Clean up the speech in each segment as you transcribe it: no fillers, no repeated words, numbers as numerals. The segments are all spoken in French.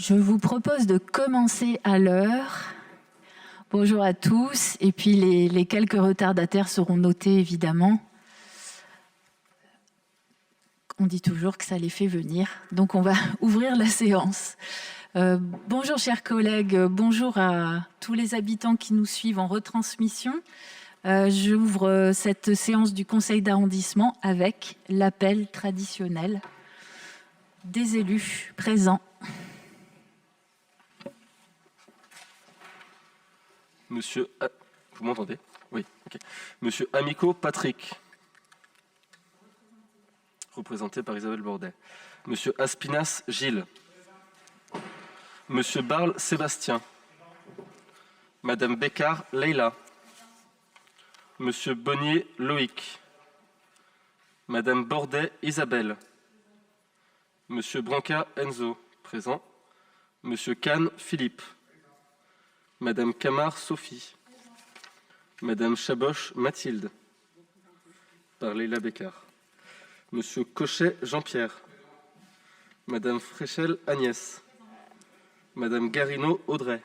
Je vous propose de commencer à l'heure. Bonjour à tous, et puis les quelques retardataires seront notés évidemment. On dit toujours que ça les fait venir, donc on va ouvrir la séance. Bonjour chers collègues, bonjour à tous les habitants qui nous suivent en retransmission. J'ouvre cette séance du conseil d'arrondissement avec l'appel traditionnel des élus présents. Monsieur, vous m'entendez? Oui, ok. Monsieur Amico Patrick, représenté par Isabelle Bordet. Monsieur Aspinas Gilles. Monsieur Barle Sébastien. Madame Bécard Leila. Monsieur Bonnier Loïc. Madame Bordet Isabelle. Monsieur Branca Enzo, présent. Monsieur Kahn Philippe. Madame Camard Sophie. Madame Chaboche Mathilde. Par Leila Bécard. Monsieur Cochet Jean-Pierre. Madame Fréchel Agnès. Madame Garino Audrey.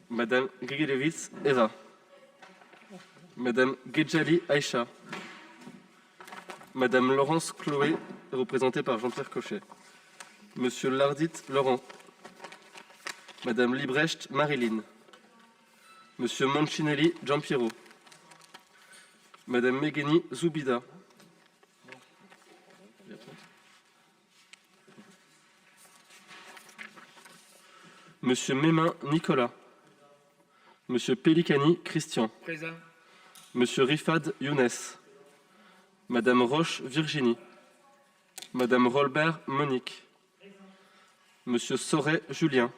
Madame Grigilevitz Eva. Madame Gedjali Aïcha. Madame Laurence Chloé, représentée par Jean-Pierre Cochet. Monsieur Lardit Laurent. Madame Librecht Marilyn. Monsieur Mancinelli Giampiero. Madame Megheni Zoubida. Monsieur Mémin Nicolas. Monsieur Pellicani Christian. Présent. Monsieur Rifad Younes. Madame Roche Virginie. Madame Rolbert Monique. Monsieur Sauret Julien,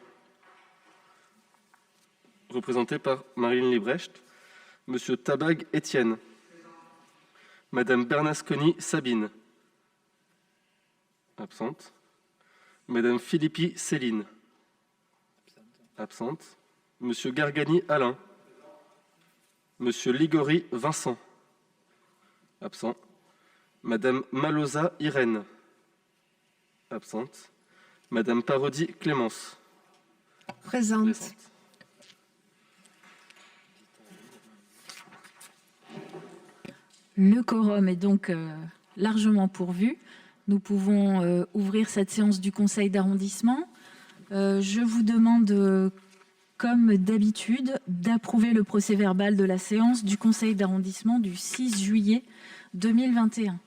représenté par Marilyn Librecht. Monsieur Tabag Étienne. Madame Bernasconi Sabine, absente. Madame Philippi Céline, absente. Monsieur Gargani Alain. Monsieur Ligori Vincent, absent. Madame Malosa Irène, absente. Madame Parodi Clémence, présente. Le quorum est donc largement pourvu. Nous pouvons ouvrir cette séance du conseil d'arrondissement. Je vous demande, comme d'habitude, d'approuver le procès-verbal de la séance du conseil d'arrondissement du 6 juillet 2021.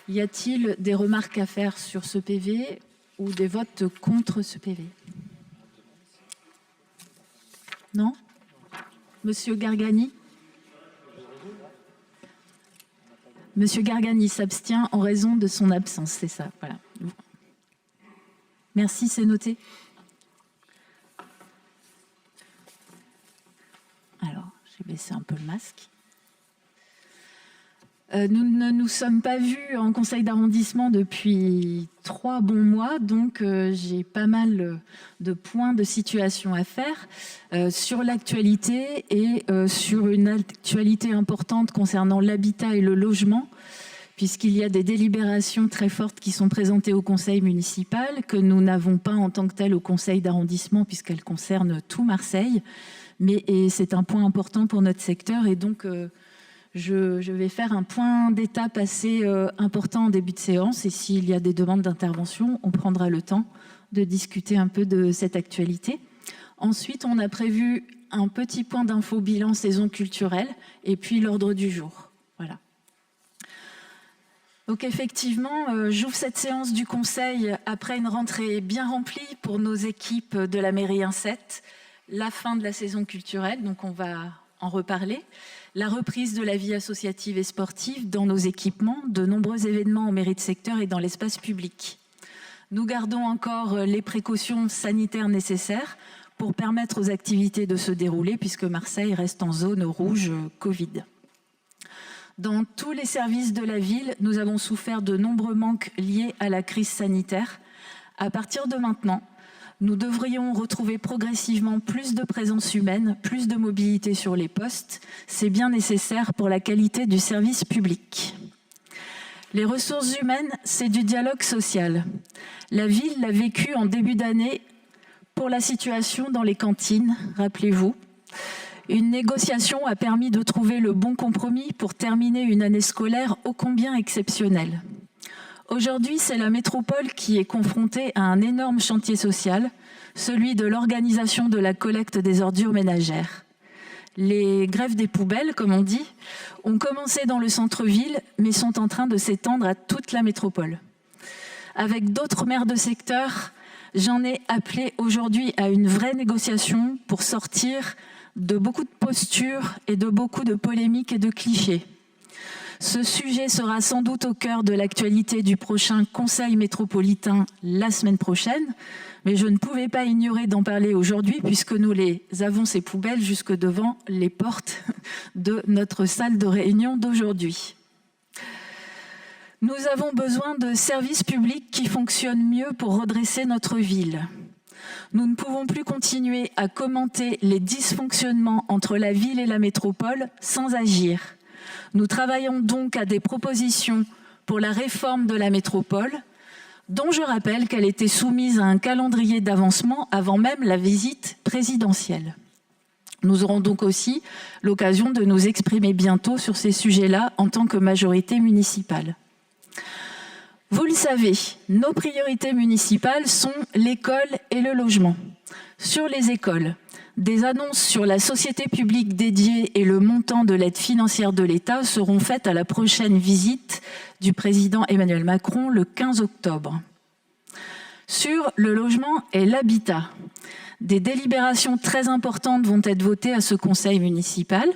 Y a-t-il des remarques à faire sur ce PV ou des votes contre ce PV? Non? Monsieur Gargani? Monsieur Gargani s'abstient en raison de son absence, c'est ça, voilà. Merci, c'est noté. Alors, j'ai baissé un peu le masque. Nous ne nous sommes pas vus en conseil d'arrondissement depuis 3 bons mois, donc j'ai pas mal de points de situation à faire sur l'actualité et sur une actualité importante concernant l'habitat et le logement, puisqu'il y a des délibérations très fortes qui sont présentées au conseil municipal, que nous n'avons pas en tant que tel au conseil d'arrondissement, puisqu'elles concernent tout Marseille, mais c'est un point important pour notre secteur, et donc je vais faire un point d'étape assez important en début de séance, et s'il y a des demandes d'intervention, on prendra le temps de discuter un peu de cette actualité. Ensuite, on a prévu un petit point d'info bilan saison culturelle, et puis l'ordre du jour. Voilà. Donc effectivement, j'ouvre cette séance du conseil après une rentrée bien remplie pour nos équipes de la mairie 1-7, la fin de la saison culturelle, donc on va en reparler. La reprise de la vie associative et sportive dans nos équipements, de nombreux événements en mairie de secteur et dans l'espace public. Nous gardons encore les précautions sanitaires nécessaires pour permettre aux activités de se dérouler, puisque Marseille reste en zone rouge Covid. Dans tous les services de la ville, nous avons souffert de nombreux manques liés à la crise sanitaire. À partir de maintenant, nous devrions retrouver progressivement plus de présence humaine, plus de mobilité sur les postes. C'est bien nécessaire pour la qualité du service public. Les ressources humaines, c'est du dialogue social. La ville l'a vécu en début d'année pour la situation dans les cantines, rappelez-vous. Une négociation a permis de trouver le bon compromis pour terminer une année scolaire ô combien exceptionnelle. Aujourd'hui, c'est la métropole qui est confrontée à un énorme chantier social, celui de l'organisation de la collecte des ordures ménagères. Les grèves des poubelles, comme on dit, ont commencé dans le centre-ville, mais sont en train de s'étendre à toute la métropole. Avec d'autres maires de secteur, j'en ai appelé aujourd'hui à une vraie négociation pour sortir de beaucoup de postures et de beaucoup de polémiques et de clichés. Ce sujet sera sans doute au cœur de l'actualité du prochain Conseil métropolitain la semaine prochaine, mais je ne pouvais pas ignorer d'en parler aujourd'hui puisque nous les avons ces poubelles jusque devant les portes de notre salle de réunion d'aujourd'hui. Nous avons besoin de services publics qui fonctionnent mieux pour redresser notre ville. Nous ne pouvons plus continuer à commenter les dysfonctionnements entre la ville et la métropole sans agir. Nous travaillons donc à des propositions pour la réforme de la métropole, dont je rappelle qu'elle était soumise à un calendrier d'avancement avant même la visite présidentielle. Nous aurons donc aussi l'occasion de nous exprimer bientôt sur ces sujets-là en tant que majorité municipale. Vous le savez, nos priorités municipales sont l'école et le logement. Sur les écoles, des annonces sur la société publique dédiée et le montant de l'aide financière de l'État seront faites à la prochaine visite du président Emmanuel Macron le 15 octobre. Sur le logement et l'habitat, des délibérations très importantes vont être votées à ce conseil municipal.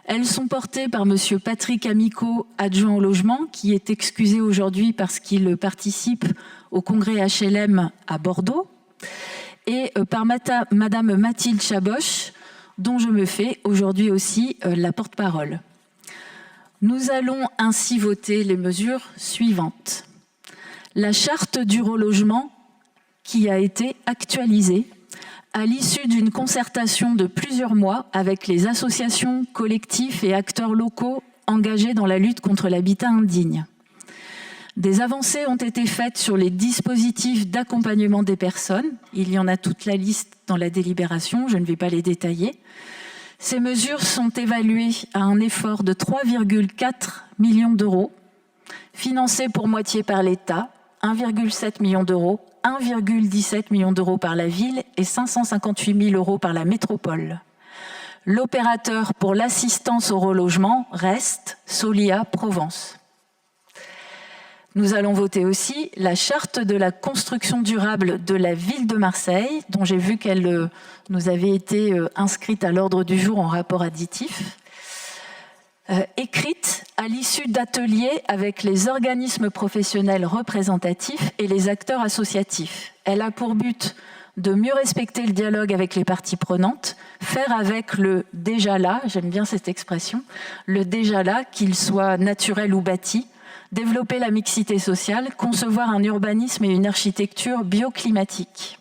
Elles sont portées par M. Patrick Amico, adjoint au logement, qui est excusé aujourd'hui parce qu'il participe au congrès HLM à Bordeaux, et par Madame Mathilde Chaboch, dont je me fais aujourd'hui aussi la porte-parole. Nous allons ainsi voter les mesures suivantes. La charte du relogement qui a été actualisée à l'issue d'une concertation de plusieurs mois avec les associations, collectifs et acteurs locaux engagés dans la lutte contre l'habitat indigne. Des avancées ont été faites sur les dispositifs d'accompagnement des personnes. Il y en a toute la liste dans la délibération, je ne vais pas les détailler. Ces mesures sont évaluées à un effort de 3,4 millions d'euros, financés pour moitié par l'État, 1,7 million d'euros, 1,17 million d'euros par la ville et 558 000 euros par la métropole. L'opérateur pour l'assistance au relogement reste Solia Provence. Nous allons voter aussi la charte de la construction durable de la ville de Marseille, dont j'ai vu qu'elle nous avait été inscrite à l'ordre du jour en rapport additif, écrite à l'issue d'ateliers avec les organismes professionnels représentatifs et les acteurs associatifs. Elle a pour but de mieux respecter le dialogue avec les parties prenantes, faire avec le déjà là, j'aime bien cette expression, le déjà là, qu'il soit naturel ou bâti, développer la mixité sociale, concevoir un urbanisme et une architecture bioclimatique.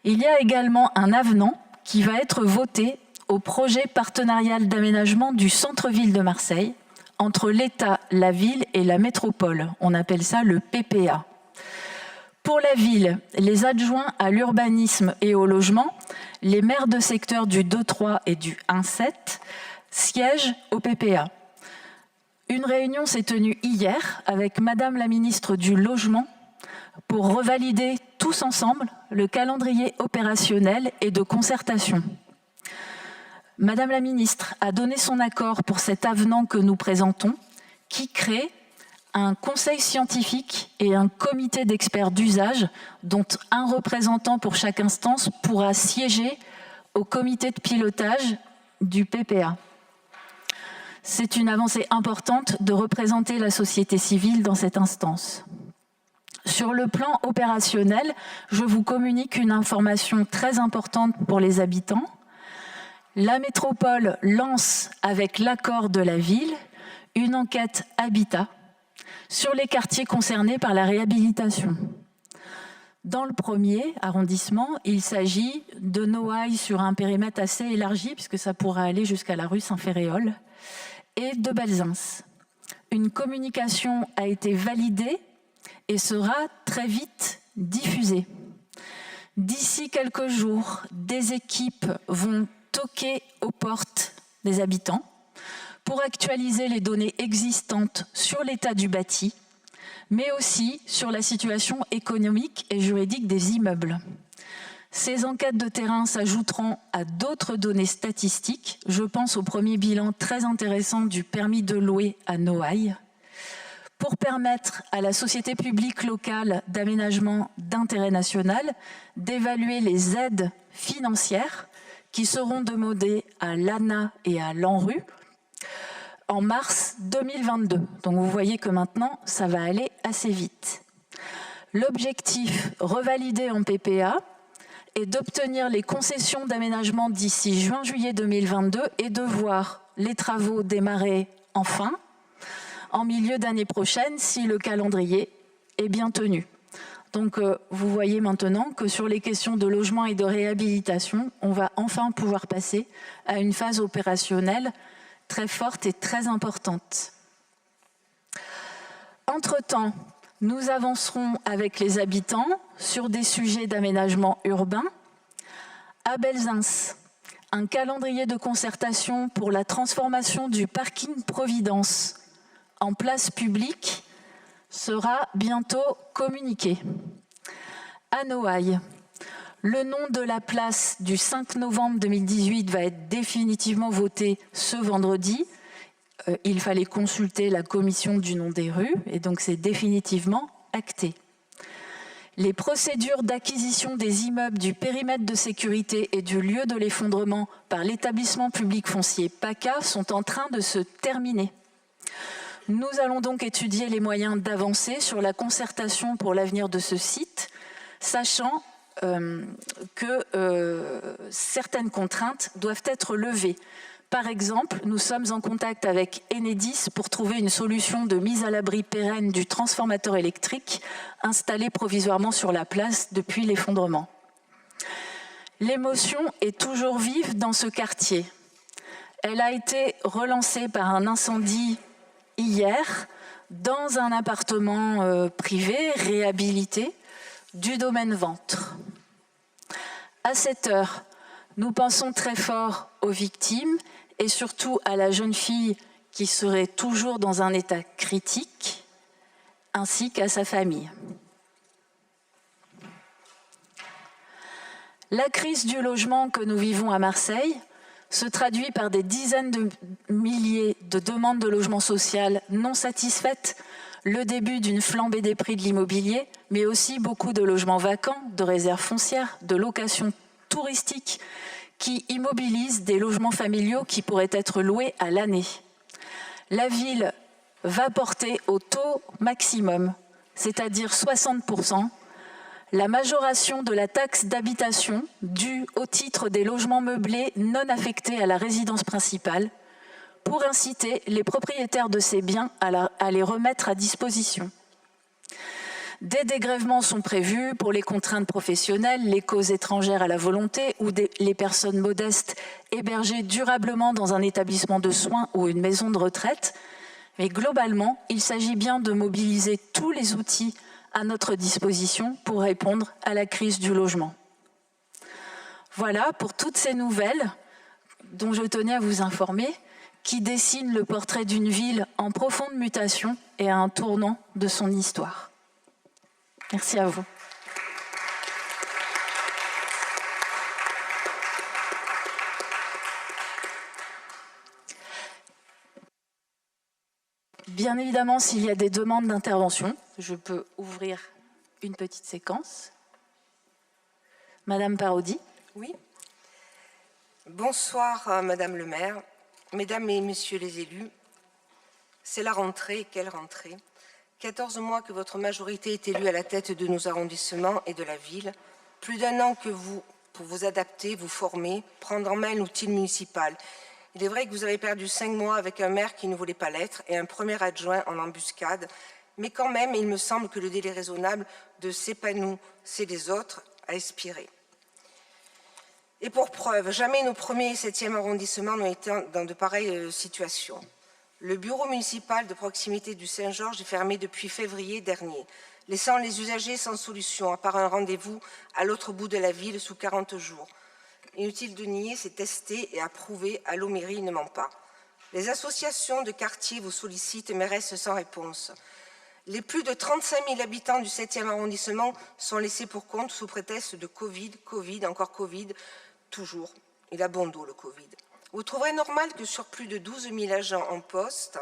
Il y a également un avenant qui va être voté au projet partenarial d'aménagement du centre-ville de Marseille entre l'État, la ville et la métropole. On appelle ça le PPA. Pour la ville, les adjoints à l'urbanisme et au logement, les maires de secteur du 2-3 et du 1-7 siègent au PPA. Une réunion s'est tenue hier avec Madame la ministre du Logement pour revalider tous ensemble le calendrier opérationnel et de concertation. Madame la ministre a donné son accord pour cet avenant que nous présentons, qui crée un conseil scientifique et un comité d'experts d'usage dont un représentant pour chaque instance pourra siéger au comité de pilotage du PPA. C'est une avancée importante de représenter la société civile dans cette instance. Sur le plan opérationnel, je vous communique une information très importante pour les habitants. La métropole lance, avec l'accord de la ville, une enquête habitat sur les quartiers concernés par la réhabilitation. Dans le premier arrondissement, il s'agit de Noailles sur un périmètre assez élargi, puisque ça pourra aller jusqu'à la rue Saint-Ferréol, et de Belzins. Une communication a été validée et sera très vite diffusé. D'ici quelques jours, des équipes vont toquer aux portes des habitants pour actualiser les données existantes sur l'état du bâti, mais aussi sur la situation économique et juridique des immeubles. Ces enquêtes de terrain s'ajouteront à d'autres données statistiques. Je pense au premier bilan très intéressant du permis de louer à Noailles, pour permettre à la société publique locale d'aménagement d'intérêt national d'évaluer les aides financières qui seront demandées à l'ANA et à l'ANRU en mars 2022. Donc vous voyez que maintenant, ça va aller assez vite. L'objectif, revalidé en PPA, est d'obtenir les concessions d'aménagement d'ici juin-juillet 2022 et de voir les travaux démarrer enfin en milieu d'année prochaine si le calendrier est bien tenu. Donc vous voyez maintenant que sur les questions de logement et de réhabilitation, on va enfin pouvoir passer à une phase opérationnelle très forte et très importante. Entre-temps, nous avancerons avec les habitants sur des sujets d'aménagement urbain. À Belzins, un calendrier de concertation pour la transformation du parking Providence en place publique sera bientôt communiqué. À Noailles, le nom de la place du 5 novembre 2018 va être définitivement voté ce vendredi. Il fallait consulter la commission du nom des rues et donc c'est définitivement acté. Les procédures d'acquisition des immeubles du périmètre de sécurité et du lieu de l'effondrement par l'établissement public foncier PACA sont en train de se terminer. Nous allons donc étudier les moyens d'avancer sur la concertation pour l'avenir de ce site, sachant que certaines contraintes doivent être levées. Par exemple, nous sommes en contact avec Enedis pour trouver une solution de mise à l'abri pérenne du transformateur électrique installé provisoirement sur la place depuis l'effondrement. L'émotion est toujours vive dans ce quartier. Elle a été relancée par un incendie hier dans un appartement privé réhabilité du domaine Ventre. À cette heure, nous pensons très fort aux victimes et surtout à la jeune fille qui serait toujours dans un état critique, ainsi qu'à sa famille. La crise du logement que nous vivons à Marseille se traduit par des dizaines de milliers de demandes de logement social non satisfaites, le début d'une flambée des prix de l'immobilier, mais aussi beaucoup de logements vacants, de réserves foncières, de locations touristiques qui immobilisent des logements familiaux qui pourraient être loués à l'année. La ville va porter au taux maximum, c'est-à-dire 60%, la majoration de la taxe d'habitation due au titre des logements meublés non affectés à la résidence principale pour inciter les propriétaires de ces biens à les remettre à disposition. Des dégrèvements sont prévus pour les contraintes professionnelles, les causes étrangères à la volonté ou les personnes modestes hébergées durablement dans un établissement de soins ou une maison de retraite. Mais globalement, il s'agit bien de mobiliser tous les outils à notre disposition pour répondre à la crise du logement. Voilà pour toutes ces nouvelles dont je tenais à vous informer, qui dessinent le portrait d'une ville en profonde mutation et à un tournant de son histoire. Merci à vous. Bien évidemment, s'il y a des demandes d'intervention, je peux ouvrir une petite séquence. Madame Parodi. Oui. Bonsoir, Madame le maire, Mesdames et Messieurs les élus. C'est la rentrée, quelle rentrée. 14 mois que votre majorité est élue à la tête de nos arrondissements et de la ville. Plus d'un an que vous, pour vous adapter, vous former, prendre en main l'outil municipal. Il est vrai que vous avez perdu 5 mois avec un maire qui ne voulait pas l'être et un premier adjoint en embuscade, mais quand même, il me semble que le délai raisonnable de c'est pas nous, c'est les autres a expiré. Et pour preuve, jamais nos 1er et 7e arrondissements n'ont été dans de pareilles situations. Le bureau municipal de proximité du Saint-Georges est fermé depuis février dernier, laissant les usagers sans solution, à part un rendez-vous à l'autre bout de la ville sous 40 jours. Inutile de nier, c'est testé et approuvé, Allo Mairie ne ment pas. Les associations de quartier vous sollicitent, mais restent sans réponse. Les plus de 35 000 habitants du 7e arrondissement sont laissés pour compte sous prétexte de Covid, encore Covid, toujours. Il a bon dos, le Covid. Vous trouverez normal que sur plus de 12 000 agents en poste,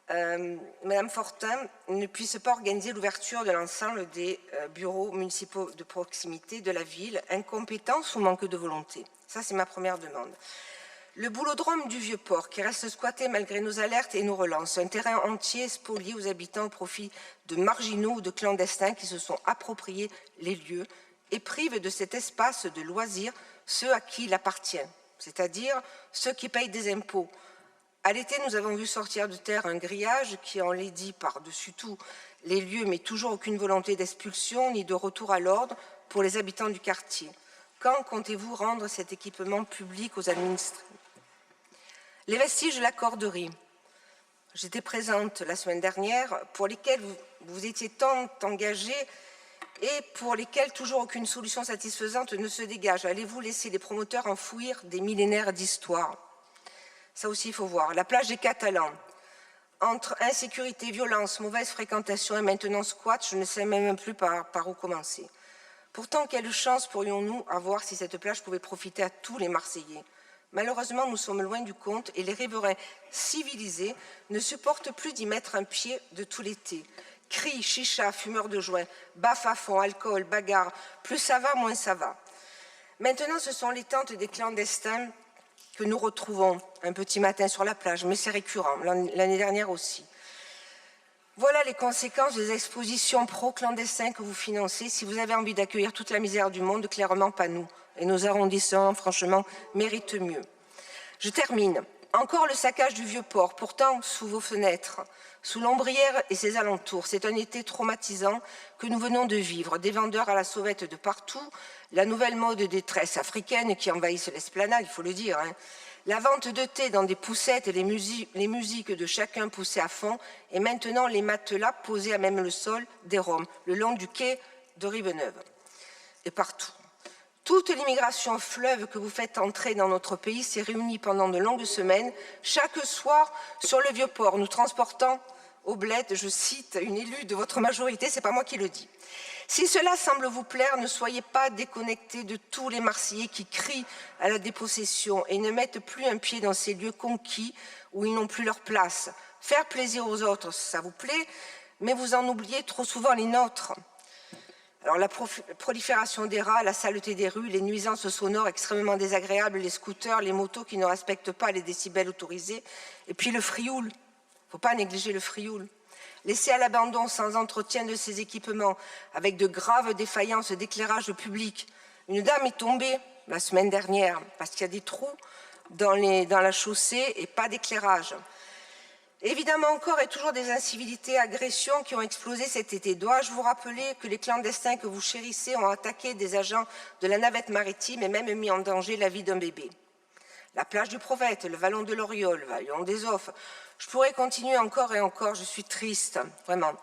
Madame Fortin ne puisse pas organiser l'ouverture de l'ensemble des bureaux municipaux de proximité de la ville, incompétence ou manque de volonté. Ça, c'est ma première demande. Le boulodrome du Vieux-Port, qui reste squatté malgré nos alertes et nos relances, un terrain entier spolié aux habitants au profit de marginaux ou de clandestins qui se sont appropriés les lieux et privent de cet espace de loisirs ceux à qui il appartient, c'est-à-dire ceux qui payent des impôts. À l'été, nous avons vu sortir de terre un grillage qui enlaidit par-dessus tout les lieux, mais toujours aucune volonté d'expulsion ni de retour à l'ordre pour les habitants du quartier. Quand comptez-vous rendre cet équipement public aux administrés? Les vestiges de la corderie. J'étais présente la semaine dernière, pour lesquels vous étiez tant engagés et pour lesquels toujours aucune solution satisfaisante ne se dégage. Allez-vous laisser les promoteurs enfouir des millénaires d'histoire? Ça aussi, il faut voir. La plage des Catalans. Entre insécurité, violence, mauvaise fréquentation et maintenant squat, je ne sais même plus par où commencer. Pourtant, quelle chance pourrions-nous avoir si cette plage pouvait profiter à tous les Marseillais? Malheureusement, nous sommes loin du compte et les riverains civilisés ne supportent plus d'y mettre un pied de tout l'été. Cris, chicha, fumeurs de joints, baf à fond, alcool, bagarre, plus ça va, moins ça va. Maintenant, ce sont les tentes des clandestins que nous retrouvons un petit matin sur la plage, mais c'est récurrent, l'année dernière aussi. Voilà les conséquences des expositions pro-clandestins que vous financez. Si vous avez envie d'accueillir toute la misère du monde, clairement pas nous. Et nos arrondissements, franchement, méritent mieux. Je termine. Encore le saccage du Vieux-Port, pourtant sous vos fenêtres, sous l'Ombrière et ses alentours. C'est un été traumatisant que nous venons de vivre. Des vendeurs à la sauvette de partout, la nouvelle mode de détresse africaine qui envahissent l'esplanade, il faut le dire. La vente de thé dans des poussettes et les musiques de chacun poussées à fond, et maintenant les matelas posés à même le sol des Roms, le long du quai de Rive-Neuve. Et partout. Toute l'immigration fleuve que vous faites entrer dans notre pays s'est réunie pendant de longues semaines, chaque soir sur le Vieux-Port, nous transportant au bled, je cite une élue de votre majorité, c'est pas moi qui le dis. Si cela semble vous plaire, ne soyez pas déconnectés de tous les Marseillais qui crient à la dépossession et ne mettent plus un pied dans ces lieux conquis où ils n'ont plus leur place. Faire plaisir aux autres, ça vous plaît, mais vous en oubliez trop souvent les nôtres. Alors la prolifération des rats, la saleté des rues, les nuisances sonores extrêmement désagréables, les scooters, les motos qui ne respectent pas les décibels autorisés, et puis le frioul. Il ne faut pas négliger le frioul. Laissé à l'abandon sans entretien de ses équipements, avec de graves défaillances d'éclairage public. Une dame est tombée la semaine dernière parce qu'il y a des trous dans la chaussée et pas d'éclairage. Évidemment encore et toujours des incivilités, agressions qui ont explosé cet été. Dois-je vous rappeler que les clandestins que vous chérissez ont attaqué des agents de la navette maritime et même mis en danger la vie d'un bébé? La plage du Prophète, le vallon de l'Oriole, le vallon des Offres. Je pourrais continuer encore et encore, je suis triste, vraiment.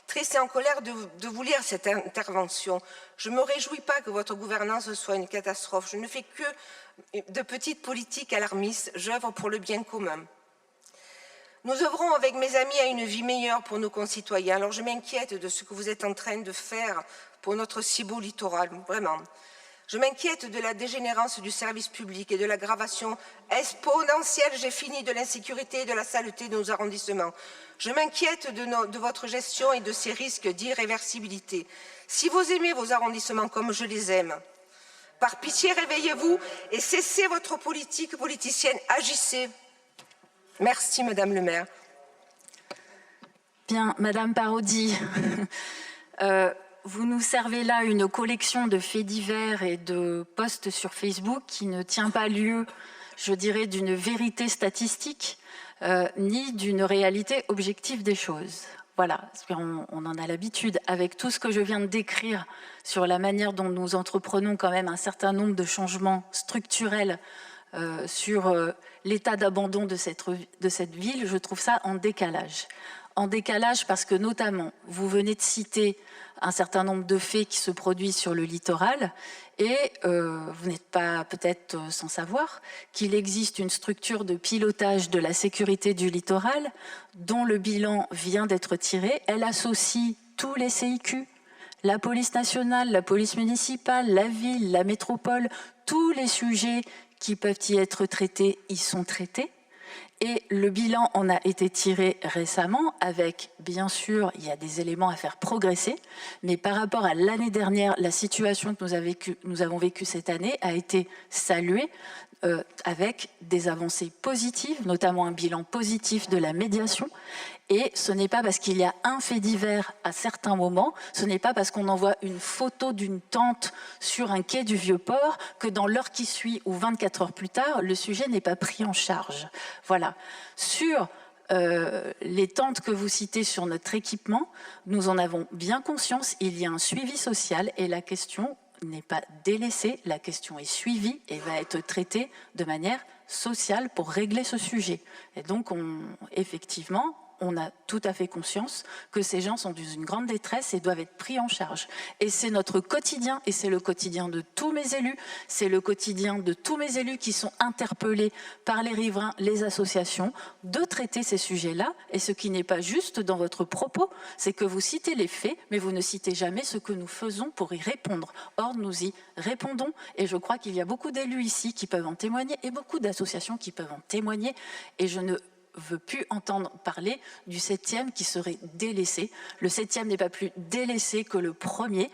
Triste et en colère de vous lire cette intervention. Je ne me réjouis pas que votre gouvernance soit une catastrophe. Je ne fais que de petites politiques alarmistes, j'œuvre pour le bien commun. Nous œuvrons avec mes amis à une vie meilleure pour nos concitoyens. Alors je m'inquiète de ce que vous êtes en train de faire pour notre si beau littoral, vraiment. Je m'inquiète de la dégénérance du service public et de l'aggravation exponentielle, j'ai fini, de l'insécurité et de la saleté de nos arrondissements. Je m'inquiète de votre gestion et de ces risques d'irréversibilité. Si vous aimez vos arrondissements comme je les aime, par pitié, réveillez-vous et cessez votre politique politicienne, agissez. Merci, Madame le maire. Bien, Madame Parodi, vous nous servez là une collection de faits divers et de posts sur Facebook qui ne tient pas lieu, je dirais, d'une vérité statistique, ni d'une réalité objective des choses. Voilà, on en a l'habitude avec tout ce que je viens de décrire sur la manière dont nous entreprenons quand même un certain nombre de changements structurels sur l'état d'abandon de cette ville, je trouve ça en décalage. En décalage parce que notamment, vous venez de citer un certain nombre de faits qui se produisent sur le littoral et vous n'êtes pas peut-être sans savoir qu'il existe une structure de pilotage de la sécurité du littoral dont le bilan vient d'être tiré. Elle associe tous les CIQ, la police nationale, la police municipale, la ville, la métropole, tous les sujets qui peuvent y être traités y sont traités. Et le bilan en a été tiré récemment avec, bien sûr, il y a des éléments à faire progresser, mais par rapport à l'année dernière, la situation que nous avons vécue cette année a été saluée avec des avancées positives, notamment un bilan positif de la médiation. Et ce n'est pas parce qu'il y a un fait divers à certains moments, ce n'est pas parce qu'on envoie une photo d'une tente sur un quai du Vieux-Port que dans l'heure qui suit ou 24 heures plus tard, le sujet n'est pas pris en charge. Voilà. Sur les tentes que vous citez sur notre équipement, nous en avons bien conscience, il y a un suivi social et la question n'est pas délaissée, la question est suivie et va être traitée de manière sociale pour régler ce sujet. Et donc, effectivement, on a tout à fait conscience que ces gens sont dans une grande détresse et doivent être pris en charge. Et c'est notre quotidien, et c'est le quotidien de tous mes élus, c'est le quotidien de tous mes élus qui sont interpellés par les riverains, les associations, de traiter ces sujets-là. Et ce qui n'est pas juste dans votre propos, c'est que vous citez les faits, mais vous ne citez jamais ce que nous faisons pour y répondre. Or, nous y répondons, et je crois qu'il y a beaucoup d'élus ici qui peuvent en témoigner, et beaucoup d'associations qui peuvent en témoigner, et je ne veux plus entendre parler du 7e qui serait délaissé. Le 7e n'est pas plus délaissé que le premier.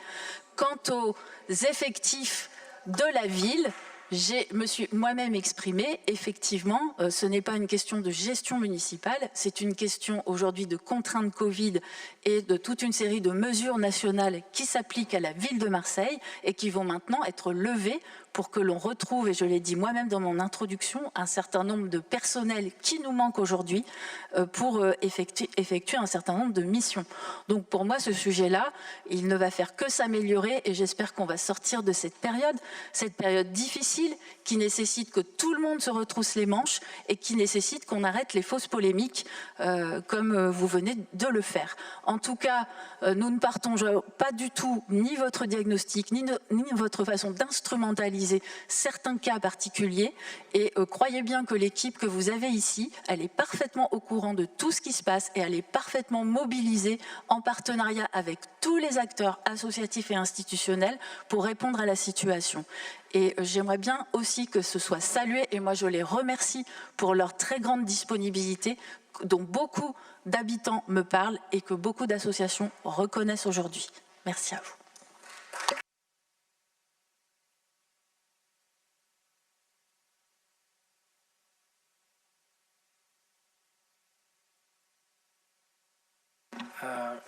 Quant aux effectifs de la ville, je me suis moi-même exprimée. Effectivement, ce n'est pas une question de gestion municipale, c'est une question aujourd'hui de contraintes Covid et de toute une série de mesures nationales qui s'appliquent à la ville de Marseille et qui vont maintenant être levées pour que l'on retrouve, et je l'ai dit moi-même dans mon introduction, un certain nombre de personnels qui nous manquent aujourd'hui pour effectuer un certain nombre de missions. Donc pour moi, ce sujet-là, il ne va faire que s'améliorer et j'espère qu'on va sortir de cette période difficile qui nécessite que tout le monde se retrousse les manches et qui nécessite qu'on arrête les fausses polémiques comme vous venez de le faire. En tout cas, nous ne partageons pas du tout ni votre diagnostic, ni votre façon d'instrumentaliser certains cas particuliers et croyez bien que l'équipe que vous avez ici, elle est parfaitement au courant de tout ce qui se passe et elle est parfaitement mobilisée en partenariat avec tous les acteurs associatifs et institutionnels pour répondre à la situation. Et j'aimerais bien aussi que ce soit salué et moi je les remercie pour leur très grande disponibilité dont beaucoup d'habitants me parlent et que beaucoup d'associations reconnaissent aujourd'hui. Merci à vous.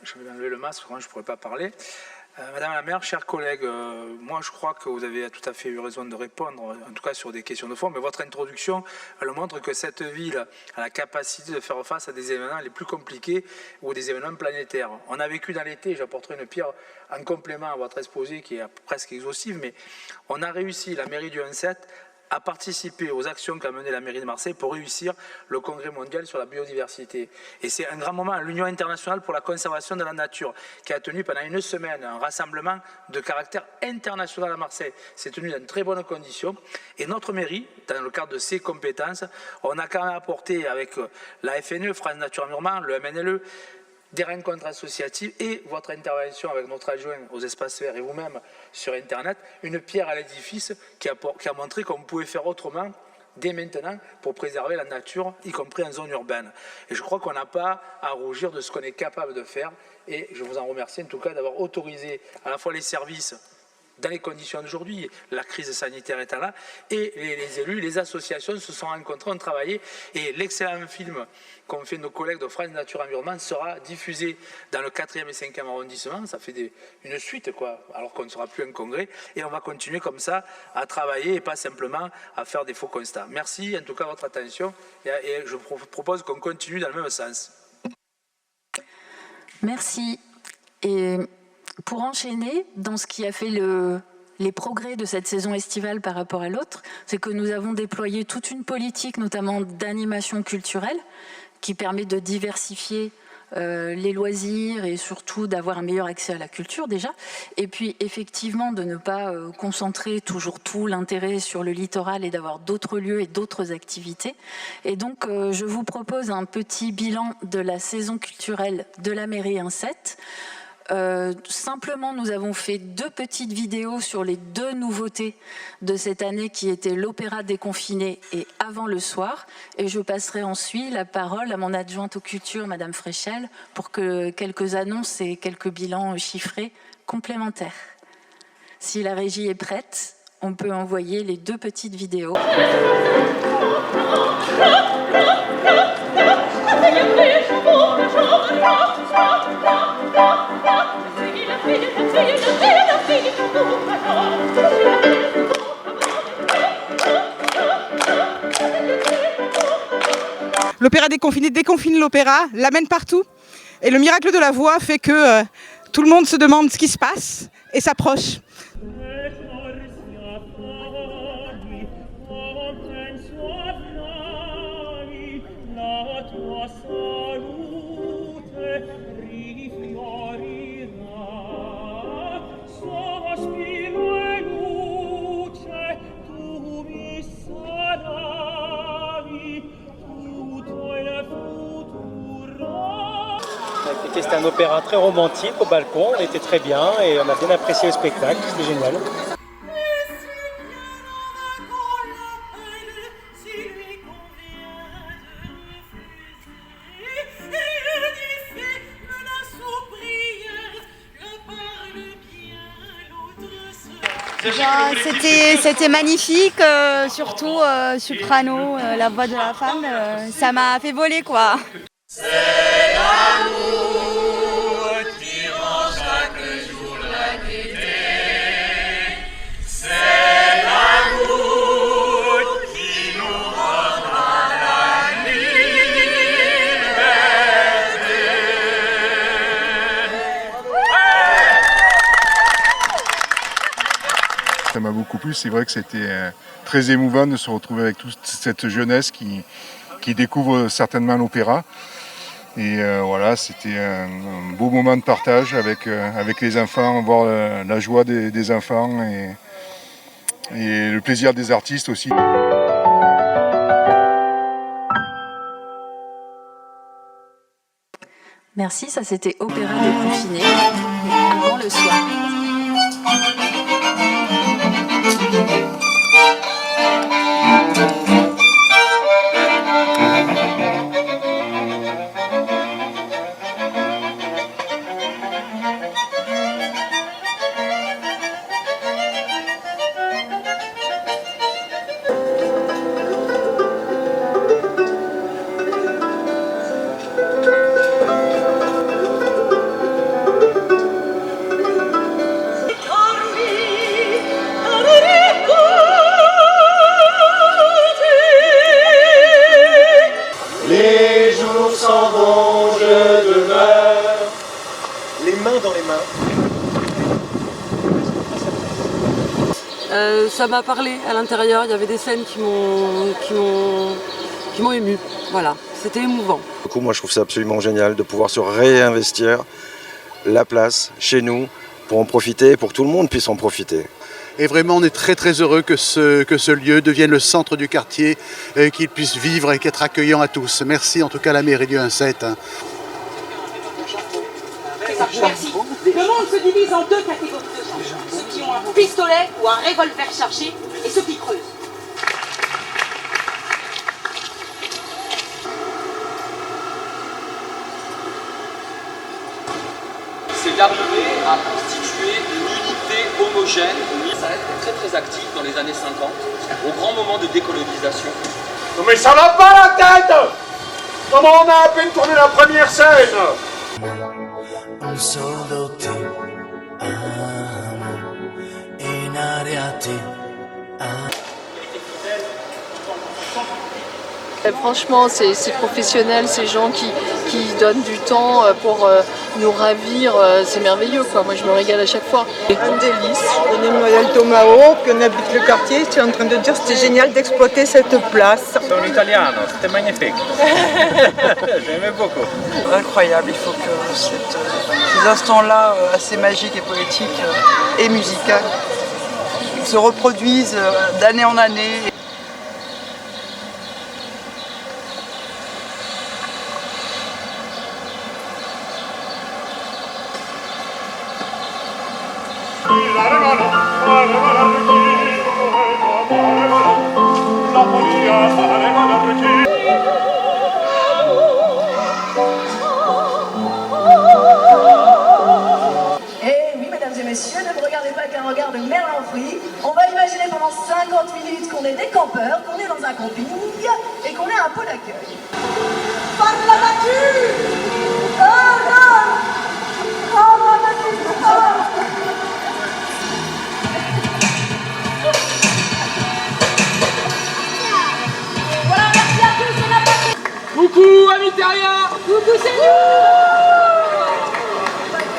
Je vais enlever le masque, je ne pourrais pas parler. Madame la maire, chers collègues, moi je crois que vous avez tout à fait eu raison de répondre, en tout cas sur des questions de fond, mais votre introduction, elle montre que cette ville a la capacité de faire face à des événements les plus compliqués ou des événements planétaires. On a vécu dans l'été, j'apporterai une pierre en complément à votre exposé qui est presque exhaustif, mais on a réussi, la mairie du 1-7, à participer aux actions qu'a menées la mairie de Marseille pour réussir le congrès mondial sur la biodiversité. Et c'est un grand moment à l'Union internationale pour la conservation de la nature qui a tenu pendant une semaine un rassemblement de caractère international à Marseille. C'est tenu dans de très bonnes conditions. Et notre mairie, dans le cadre de ses compétences, on a quand même apporté avec la FNE, France Nature Environnement, le MNLE, des rencontres associatives et votre intervention avec notre adjoint aux espaces verts et vous-même sur Internet, une pierre à l'édifice qui a montré qu'on pouvait faire autrement dès maintenant pour préserver la nature, y compris en zone urbaine. Et je crois qu'on n'a pas à rougir de ce qu'on est capable de faire et je vous en remercie en tout cas d'avoir autorisé à la fois les services dans les conditions d'aujourd'hui, la crise sanitaire étant là, et les élus, les associations se sont rencontrés, ont travaillé, et l'excellent film qu'ont fait nos collègues de France Nature Environnement sera diffusé dans le 4e et 5e arrondissement, ça fait une suite, quoi, alors qu'on ne sera plus un congrès, et on va continuer comme ça à travailler et pas simplement à faire des faux constats. Merci en tout cas de votre attention, et je propose qu'on continue dans le même sens. Merci. Et pour enchaîner, dans ce qui a fait les progrès de cette saison estivale par rapport à l'autre, c'est que nous avons déployé toute une politique, notamment d'animation culturelle, qui permet de diversifier les loisirs et surtout d'avoir un meilleur accès à la culture déjà. Et puis effectivement de ne pas concentrer toujours tout l'intérêt sur le littoral et d'avoir d'autres lieux et d'autres activités. Et donc je vous propose un petit bilan de la saison culturelle de la mairie Incette. Simplement, nous avons fait 2 petites vidéos sur les 2 nouveautés de cette année qui étaient l'opéra déconfiné et Avant le soir. Et je passerai ensuite la parole à mon adjointe aux cultures, Madame Fréchel, pour que quelques annonces et quelques bilans chiffrés complémentaires. Si la régie est prête, on peut envoyer les 2 petites vidéos. L'opéra déconfiné déconfine l'opéra, l'amène partout. Et le miracle de la voix fait que tout le monde se demande ce qui se passe et s'approche. C'était un opéra très romantique au balcon, on était très bien et on a bien apprécié le spectacle, c'était génial. C'était magnifique, surtout soprano, la voix de la femme, ça m'a fait voler quoi. C'est l'amour qui rend chaque jour la gaieté. C'est l'amour qui nous rendra la liberté. Ça m'a beaucoup plu, c'est vrai que c'était très émouvant de se retrouver avec toute cette jeunesse qui découvre certainement l'opéra. Et voilà, c'était un beau moment de partage avec les enfants, voir la joie des enfants et le plaisir des artistes aussi. Merci, ça c'était Opéra déconfiné, Avant le soir. Les jours s'en vont, je demeure. Les mains dans les mains. Ça m'a parlé à l'intérieur, il y avait des scènes qui m'ont ému. Voilà, c'était émouvant. Du coup, moi je trouve ça absolument génial de pouvoir se réinvestir la place chez nous pour en profiter, pour que tout le monde puisse en profiter. Et vraiment, on est très très heureux que ce lieu devienne le centre du quartier, qu'il puisse vivre et qu'être accueillant à tous. Merci en tout cas à la mairie du Incette. Merci. Le monde se divise en 2 catégories de gens. Ceux qui ont un pistolet ou un revolver chargé et ceux qui creusent. Ces garderies a constitué une unité homogène. Ça a été très très actif dans les années 50, au grand moment de décolonisation. Non mais ça va pas la tête! Comment on a à peine tourné la première scène? Un solo te amo, in aria te amo. Franchement, c'est professionnel, ces gens qui donnent du temps pour nous ravir, c'est merveilleux quoi. Moi je me régale à chaque fois. Un délice. Mon nom est Manuel Tomao, qu'on habite le quartier. Je suis en train de dire que c'était génial d'exploiter cette place. Sono italiano, c'était magnifique. J'aimais beaucoup. Incroyable, il faut que ces instants-là, assez magiques et poétiques et musicaux, se reproduisent d'année en année. Et oui, mesdames et messieurs, ne me regardez pas qu'un regard de Merlin Free. On va imaginer pendant 50 minutes qu'on est des campeurs, qu'on est dans un camping et qu'on est un pot d'accueil. Par la nature! Voilà, merci à tous, on a passé. Coucou, amis terriens. Coucou, c'est nous.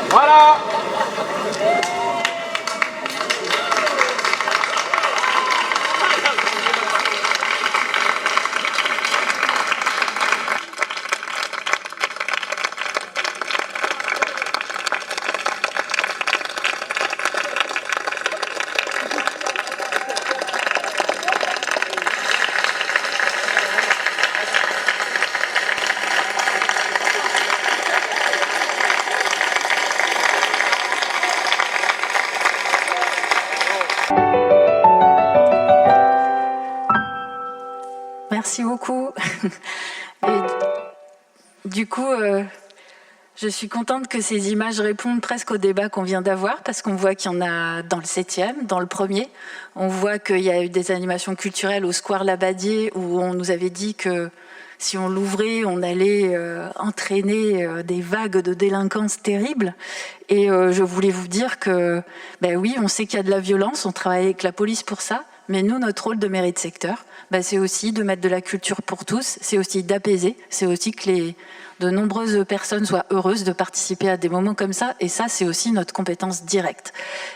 Voilà. Merci beaucoup. Et du coup, je suis contente que ces images répondent presque au débat qu'on vient d'avoir, parce qu'on voit qu'il y en a dans le 7e, dans le premier. On voit qu'il y a eu des animations culturelles au Square Labadier, où on nous avait dit que si on l'ouvrait, on allait entraîner des vagues de délinquance terribles. Et je voulais vous dire que, ben oui, on sait qu'il y a de la violence, on travaille avec la police pour ça, mais nous, notre rôle de mairie de secteur, c'est aussi de mettre de la culture pour tous, c'est aussi d'apaiser, c'est aussi que de nombreuses personnes soient heureuses de participer à des moments comme ça, et ça, c'est aussi notre compétence directe.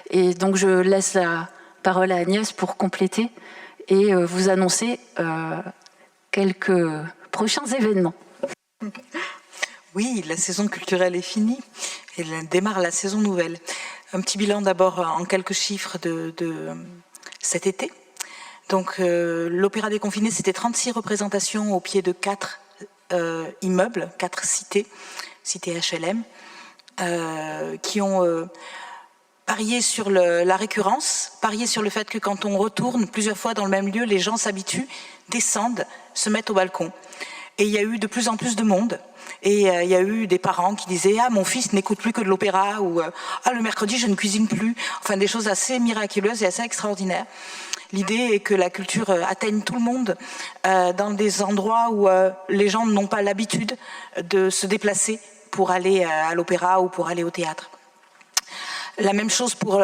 Et donc, je laisse la parole à Agnès pour compléter et vous annoncer quelques prochains événements. Oui, la saison culturelle est finie et démarre la saison nouvelle. Un petit bilan d'abord en quelques chiffres de cet été. Donc l'Opéra déconfiné, c'était 36 représentations au pied de 4 immeubles, 4 cités HLM, qui ont parié sur la récurrence, parié sur le fait que quand on retourne plusieurs fois dans le même lieu, les gens s'habituent, descendent, se mettent au balcon. Et il y a eu de plus en plus de monde. Et il y a eu des parents qui disaient « Ah, mon fils n'écoute plus que de l'opéra » ou « Ah, le mercredi, je ne cuisine plus ». Enfin, des choses assez miraculeuses et assez extraordinaires. L'idée est que la culture atteigne tout le monde dans des endroits où les gens n'ont pas l'habitude de se déplacer pour aller à l'opéra ou pour aller au théâtre. La même chose pour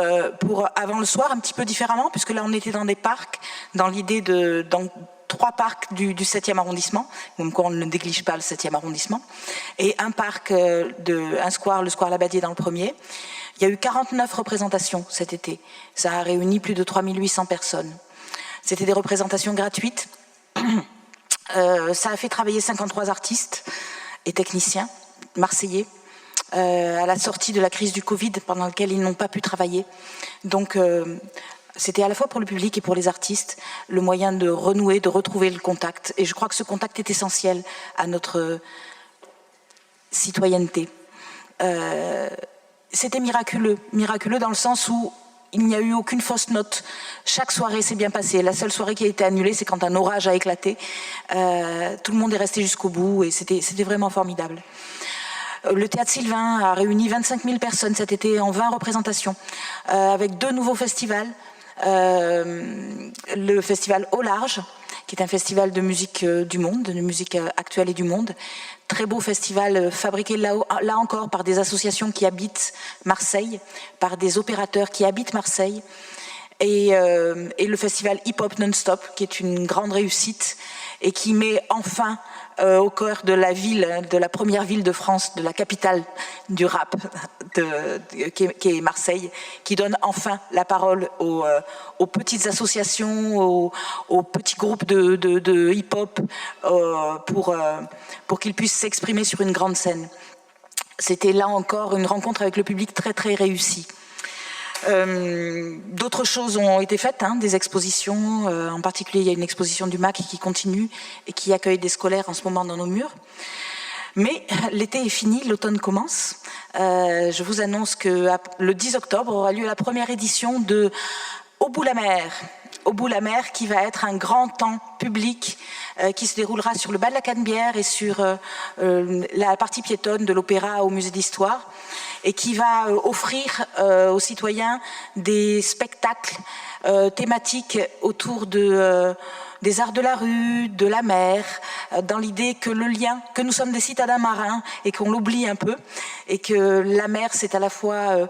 avant le soir, un petit peu différemment, puisque là on était dans des parcs, dans l'idée dans 3 parcs du 7e arrondissement, comme quoi on ne néglige pas le 7e arrondissement, et un parc, le Square Labadier dans le premier. Il y a eu 49 représentations cet été. Ça a réuni plus de 3800 personnes. C'était des représentations gratuites. Ça a fait travailler 53 artistes et techniciens marseillais à la sortie de la crise du Covid, pendant laquelle ils n'ont pas pu travailler. Donc, c'était à la fois pour le public et pour les artistes le moyen de renouer, de retrouver le contact. Et je crois que ce contact est essentiel à notre citoyenneté. C'était miraculeux dans le sens où il n'y a eu aucune fausse note. Chaque soirée s'est bien passée. La seule soirée qui a été annulée, c'est quand un orage a éclaté. Tout le monde est resté jusqu'au bout et c'était vraiment formidable. Le Théâtre Sylvain a réuni 25 000 personnes cet été en 20 représentations, avec 2 nouveaux festivals. Le festival Au Large, qui est un festival de musique du monde, de musique actuelle et du monde. Très beau festival fabriqué là encore par des associations qui habitent Marseille, par des opérateurs qui habitent Marseille. et le festival Hip Hop Non-Stop, qui est une grande réussite et qui met enfin au cœur de la ville, de la première ville de France, de la capitale du rap, qui est Marseille, qui donne enfin la parole aux petites associations, aux petits groupes de hip-hop pour qu'ils puissent s'exprimer sur une grande scène. C'était là encore une rencontre avec le public très très réussie. D'autres choses ont été faites, des expositions, en particulier il y a une exposition du MAC qui continue et qui accueille des scolaires en ce moment dans nos murs. Mais l'été est fini, l'automne commence. Je vous annonce que le 10 octobre aura lieu la première édition de Au bout la mer. Au bout la mer, qui va être un grand temps public qui se déroulera sur le bas de la Canebière et sur la partie piétonne de l'Opéra au musée d'Histoire, et qui va offrir aux citoyens des spectacles thématiques autour des arts de la rue, de la mer, dans l'idée que le lien, que nous sommes des citadins marins et qu'on l'oublie un peu, et que la mer c'est à la fois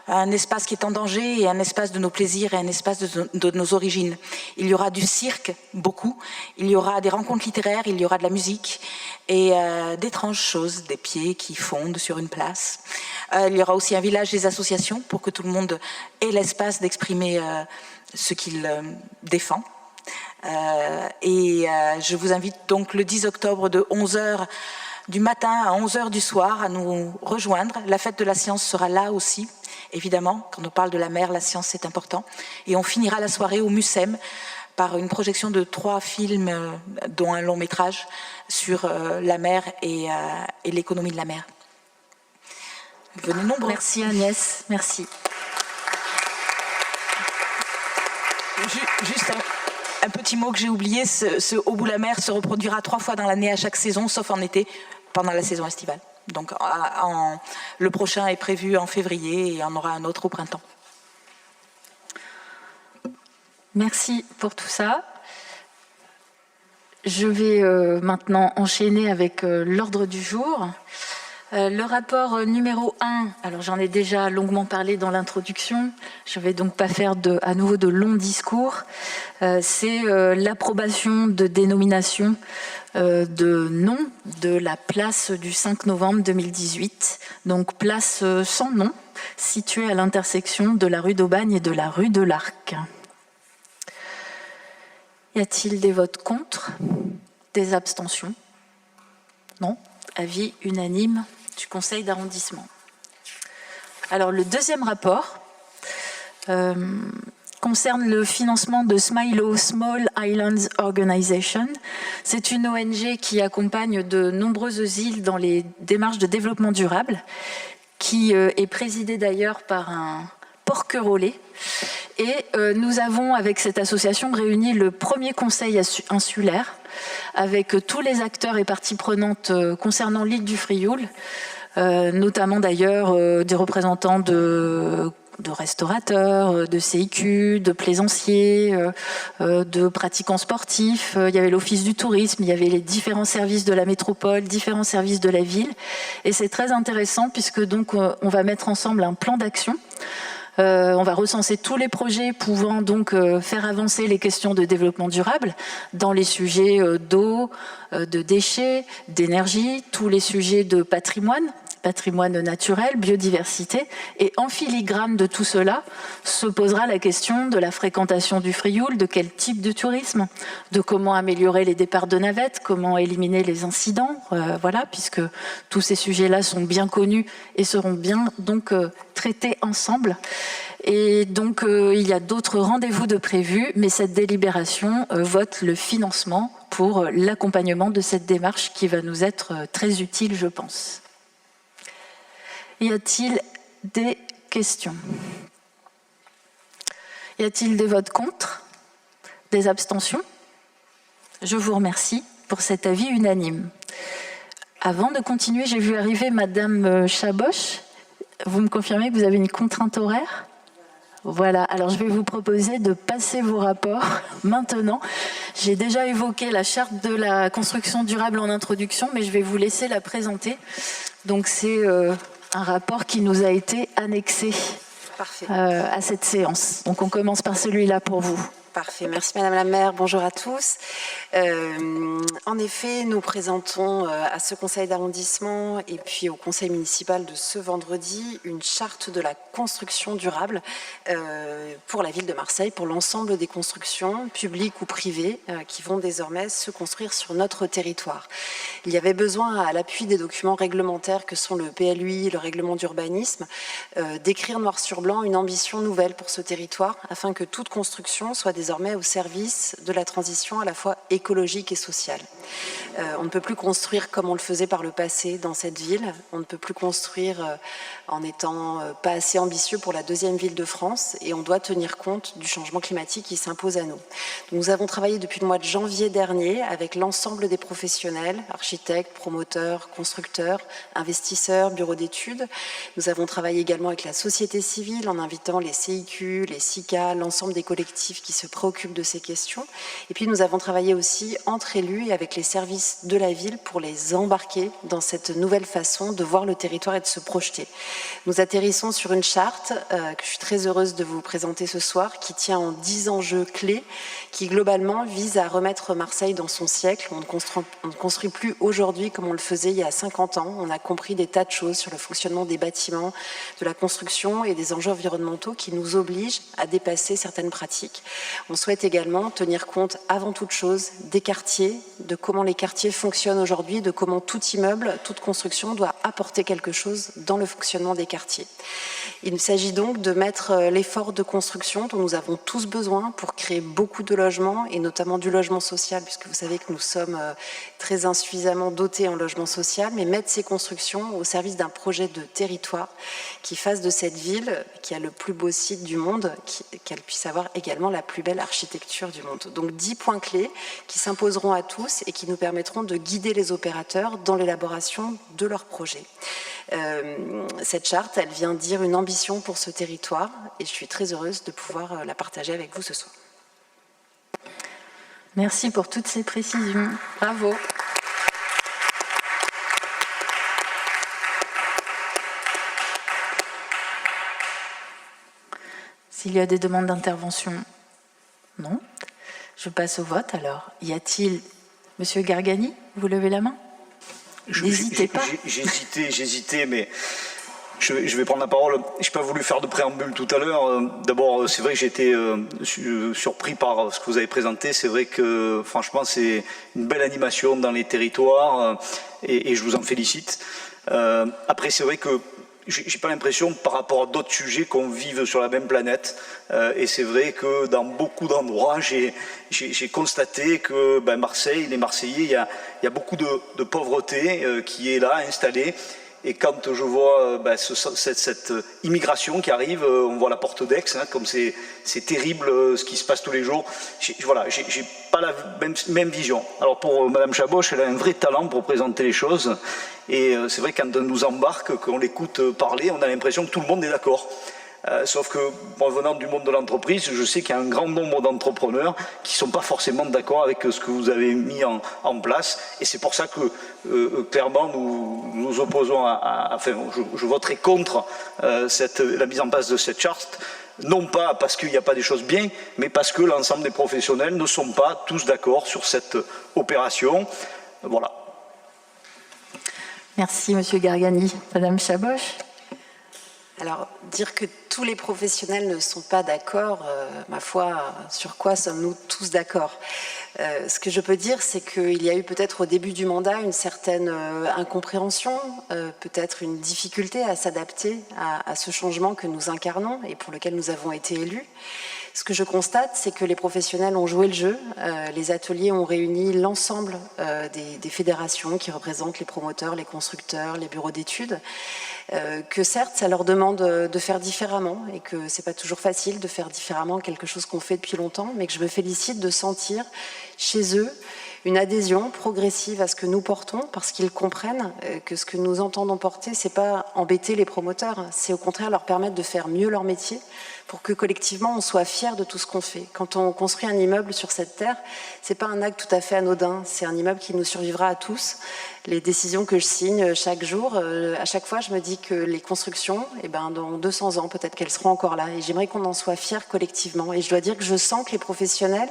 un espace qui est en danger et un espace de nos plaisirs et un espace de nos origines. Il y aura du cirque, beaucoup, il y aura des rencontres littéraires, il y aura de la musique et d'étranges choses, des pieds qui fondent sur une place. Il y aura aussi un village des associations pour que tout le monde ait l'espace d'exprimer ce qu'il défend. Je vous invite donc le 10 octobre de 11h du matin à 11h du soir à nous rejoindre. La fête de la science sera là aussi, évidemment. Quand on parle de la mer, la science c'est important. Et on finira la soirée au Mucem par une projection de 3 films, dont un long métrage sur la mer et l'économie de la mer. Venez nombreux. Merci Agnès, merci. Juste un petit mot que j'ai oublié, ce Au bout la mer se reproduira 3 fois dans l'année à chaque saison, sauf en été, pendant la saison estivale. Donc le prochain est prévu en février et il y en aura un autre au printemps. Merci pour tout ça. Je vais maintenant enchaîner avec l'ordre du jour. Le rapport numéro 1, alors j'en ai déjà longuement parlé dans l'introduction, je ne vais donc pas faire à nouveau de longs discours. C'est l'approbation de dénomination de nom de la place du 5 novembre 2018, donc place sans nom, située à l'intersection de la rue d'Aubagne et de la rue de l'Arc. Y a-t-il des votes contre? Des abstentions? Non? Avis unanime du conseil d'arrondissement. Alors le deuxième rapport concerne le financement de Smilo, Small Islands Organization. C'est une ONG qui accompagne de nombreuses îles dans les démarches de développement durable, qui est présidée d'ailleurs par un porquerolais. Et nous avons, avec cette association, réuni le premier conseil insulaire, avec tous les acteurs et parties prenantes concernant l'île du Frioul, notamment d'ailleurs des représentants de restaurateurs, de CIQ, de plaisanciers, de pratiquants sportifs. Il y avait l'office du tourisme, il y avait les différents services de la métropole, différents services de la ville. Et c'est très intéressant puisque donc on va mettre ensemble un plan d'action. On va recenser tous les projets pouvant donc faire avancer les questions de développement durable dans les sujets d'eau, de déchets, d'énergie, tous les sujets de patrimoine naturel, biodiversité. Et en filigrane de tout cela se posera la question de la fréquentation du Frioul, de quel type de tourisme, de comment améliorer les départs de navettes, comment éliminer les incidents, voilà, puisque tous ces sujets-là sont bien connus et seront bien donc traités ensemble. Et donc il y a d'autres rendez-vous de prévus, mais cette délibération vote le financement pour l'accompagnement de cette démarche qui va nous être très utile, je pense. Y a-t-il des questions? Y a-t-il des votes contre? Des abstentions? Je vous remercie pour cet avis unanime. Avant de continuer, j'ai vu arriver Madame Chaboch. Vous me confirmez que vous avez une contrainte horaire? Voilà, alors je vais vous proposer de passer vos rapports maintenant. J'ai déjà évoqué la charte de la construction durable en introduction, mais je vais vous laisser la présenter. Donc c'est un rapport qui nous a été annexé à cette séance. Donc on commence par celui-là pour vous. Parfait, merci Madame la maire, bonjour à tous. En effet, nous présentons à ce conseil d'arrondissement et puis au conseil municipal de ce vendredi une charte de la construction durable pour la ville de Marseille, pour l'ensemble des constructions publiques ou privées qui vont désormais se construire sur notre territoire. Il y avait besoin, à l'appui des documents réglementaires que sont le PLUI, le règlement d'urbanisme, d'écrire noir sur blanc une ambition nouvelle pour ce territoire afin que toute construction soit désormais au service de la transition à la fois écologique et sociale. On ne peut plus construire comme on le faisait par le passé dans cette ville. On ne peut plus construire en n'étant pas assez ambitieux pour la deuxième ville de France et on doit tenir compte du changement climatique qui s'impose à nous. Nous avons travaillé depuis le mois de janvier dernier avec l'ensemble des professionnels, architectes, promoteurs, constructeurs, investisseurs, bureaux d'études. Nous avons travaillé également avec la société civile en invitant les CIQ, les SICA, l'ensemble des collectifs qui se préoccupent de ces questions. Et puis nous avons travaillé aussi entre élus et avec les services de la ville pour les embarquer dans cette nouvelle façon de voir le territoire et de se projeter. Nous atterrissons sur une charte que je suis très heureuse de vous présenter ce soir, qui tient en 10 enjeux clés, qui globalement vise à remettre Marseille dans son siècle. On ne construit plus aujourd'hui comme on le faisait il y a 50 ans. On a compris des tas de choses sur le fonctionnement des bâtiments, de la construction et des enjeux environnementaux qui nous obligent à dépasser certaines pratiques. On souhaite également tenir compte avant toute chose des quartiers, de comment les quartiers fonctionnent aujourd'hui, de comment tout immeuble, toute construction doit apporter quelque chose dans le fonctionnement des quartiers. Il s'agit donc de mettre l'effort de construction dont nous avons tous besoin pour créer beaucoup de logements et notamment du logement social, puisque vous savez que nous sommes très insuffisamment dotés en logement social, mais mettre ces constructions au service d'un projet de territoire qui fasse de cette ville, qui a le plus beau site du monde, qu'elle puisse avoir également la plus belle architecture du monde. Donc 10 points clés qui s'imposeront à tous et qui nous permettront de guider les opérateurs dans l'élaboration de leurs projets. Cette charte, elle vient dire une ambition pour ce territoire et je suis très heureuse de pouvoir la partager avec vous ce soir. Merci pour toutes ces précisions. Bravo. S'il y a des demandes d'intervention, non. Je passe au vote alors. Y a-t-il... Monsieur Gargani, vous levez la main? N'hésitez pas. J'hésitais, mais je vais prendre la parole. Je n'ai pas voulu faire de préambule tout à l'heure. D'abord, c'est vrai que j'étais surpris par ce que vous avez présenté. C'est vrai que, franchement, c'est une belle animation dans les territoires et je vous en félicite. Après, c'est vrai que j'ai pas l'impression, par rapport à d'autres sujets, qu'on vive sur la même planète. Et c'est vrai que dans beaucoup d'endroits, j'ai constaté que Marseille, les Marseillais, il y a beaucoup de pauvreté qui est là, installée. Et quand je vois cette immigration qui arrive, on voit la porte d'Aix, hein, comme c'est terrible ce qui se passe tous les jours. Voilà, j'ai pas la même vision. Alors pour Madame Chaboche, elle a un vrai talent pour présenter les choses. Et c'est vrai que quand on nous embarque, qu'on l'écoute parler, on a l'impression que tout le monde est d'accord. Sauf que, moi, venant du monde de l'entreprise, je sais qu'il y a un grand nombre d'entrepreneurs qui ne sont pas forcément d'accord avec ce que vous avez mis en place. Et c'est pour ça que, clairement, nous opposons je voterai contre la mise en place de cette charte. Non pas parce qu'il n'y a pas des choses bien, mais parce que l'ensemble des professionnels ne sont pas tous d'accord sur cette opération. Voilà. Merci, Monsieur Gargani. Madame Chaboche. Alors, dire que tous les professionnels ne sont pas d'accord, ma foi, sur quoi sommes-nous tous d'accord? Ce que je peux dire, c'est qu'il y a eu peut-être au début du mandat une certaine incompréhension, peut-être une difficulté à s'adapter à ce changement que nous incarnons et pour lequel nous avons été élus. Ce que je constate, c'est que les professionnels ont joué le jeu. Les ateliers ont réuni l'ensemble des fédérations qui représentent les promoteurs, les constructeurs, les bureaux d'études. Que certes, ça leur demande de faire différemment et que c'est pas toujours facile de faire différemment quelque chose qu'on fait depuis longtemps, mais que je me félicite de sentir chez eux une adhésion progressive à ce que nous portons, parce qu'ils comprennent que ce que nous entendons porter, c'est pas embêter les promoteurs, c'est au contraire leur permettre de faire mieux leur métier, pour que collectivement on soit fiers de tout ce qu'on fait. Quand on construit un immeuble sur cette terre, c'est pas un acte tout à fait anodin, c'est un immeuble qui nous survivra à tous. Les décisions que je signe chaque jour, à chaque fois je me dis que les constructions, dans 200 ans peut-être qu'elles seront encore là, et j'aimerais qu'on en soit fiers collectivement. Et je dois dire que je sens que les professionnels,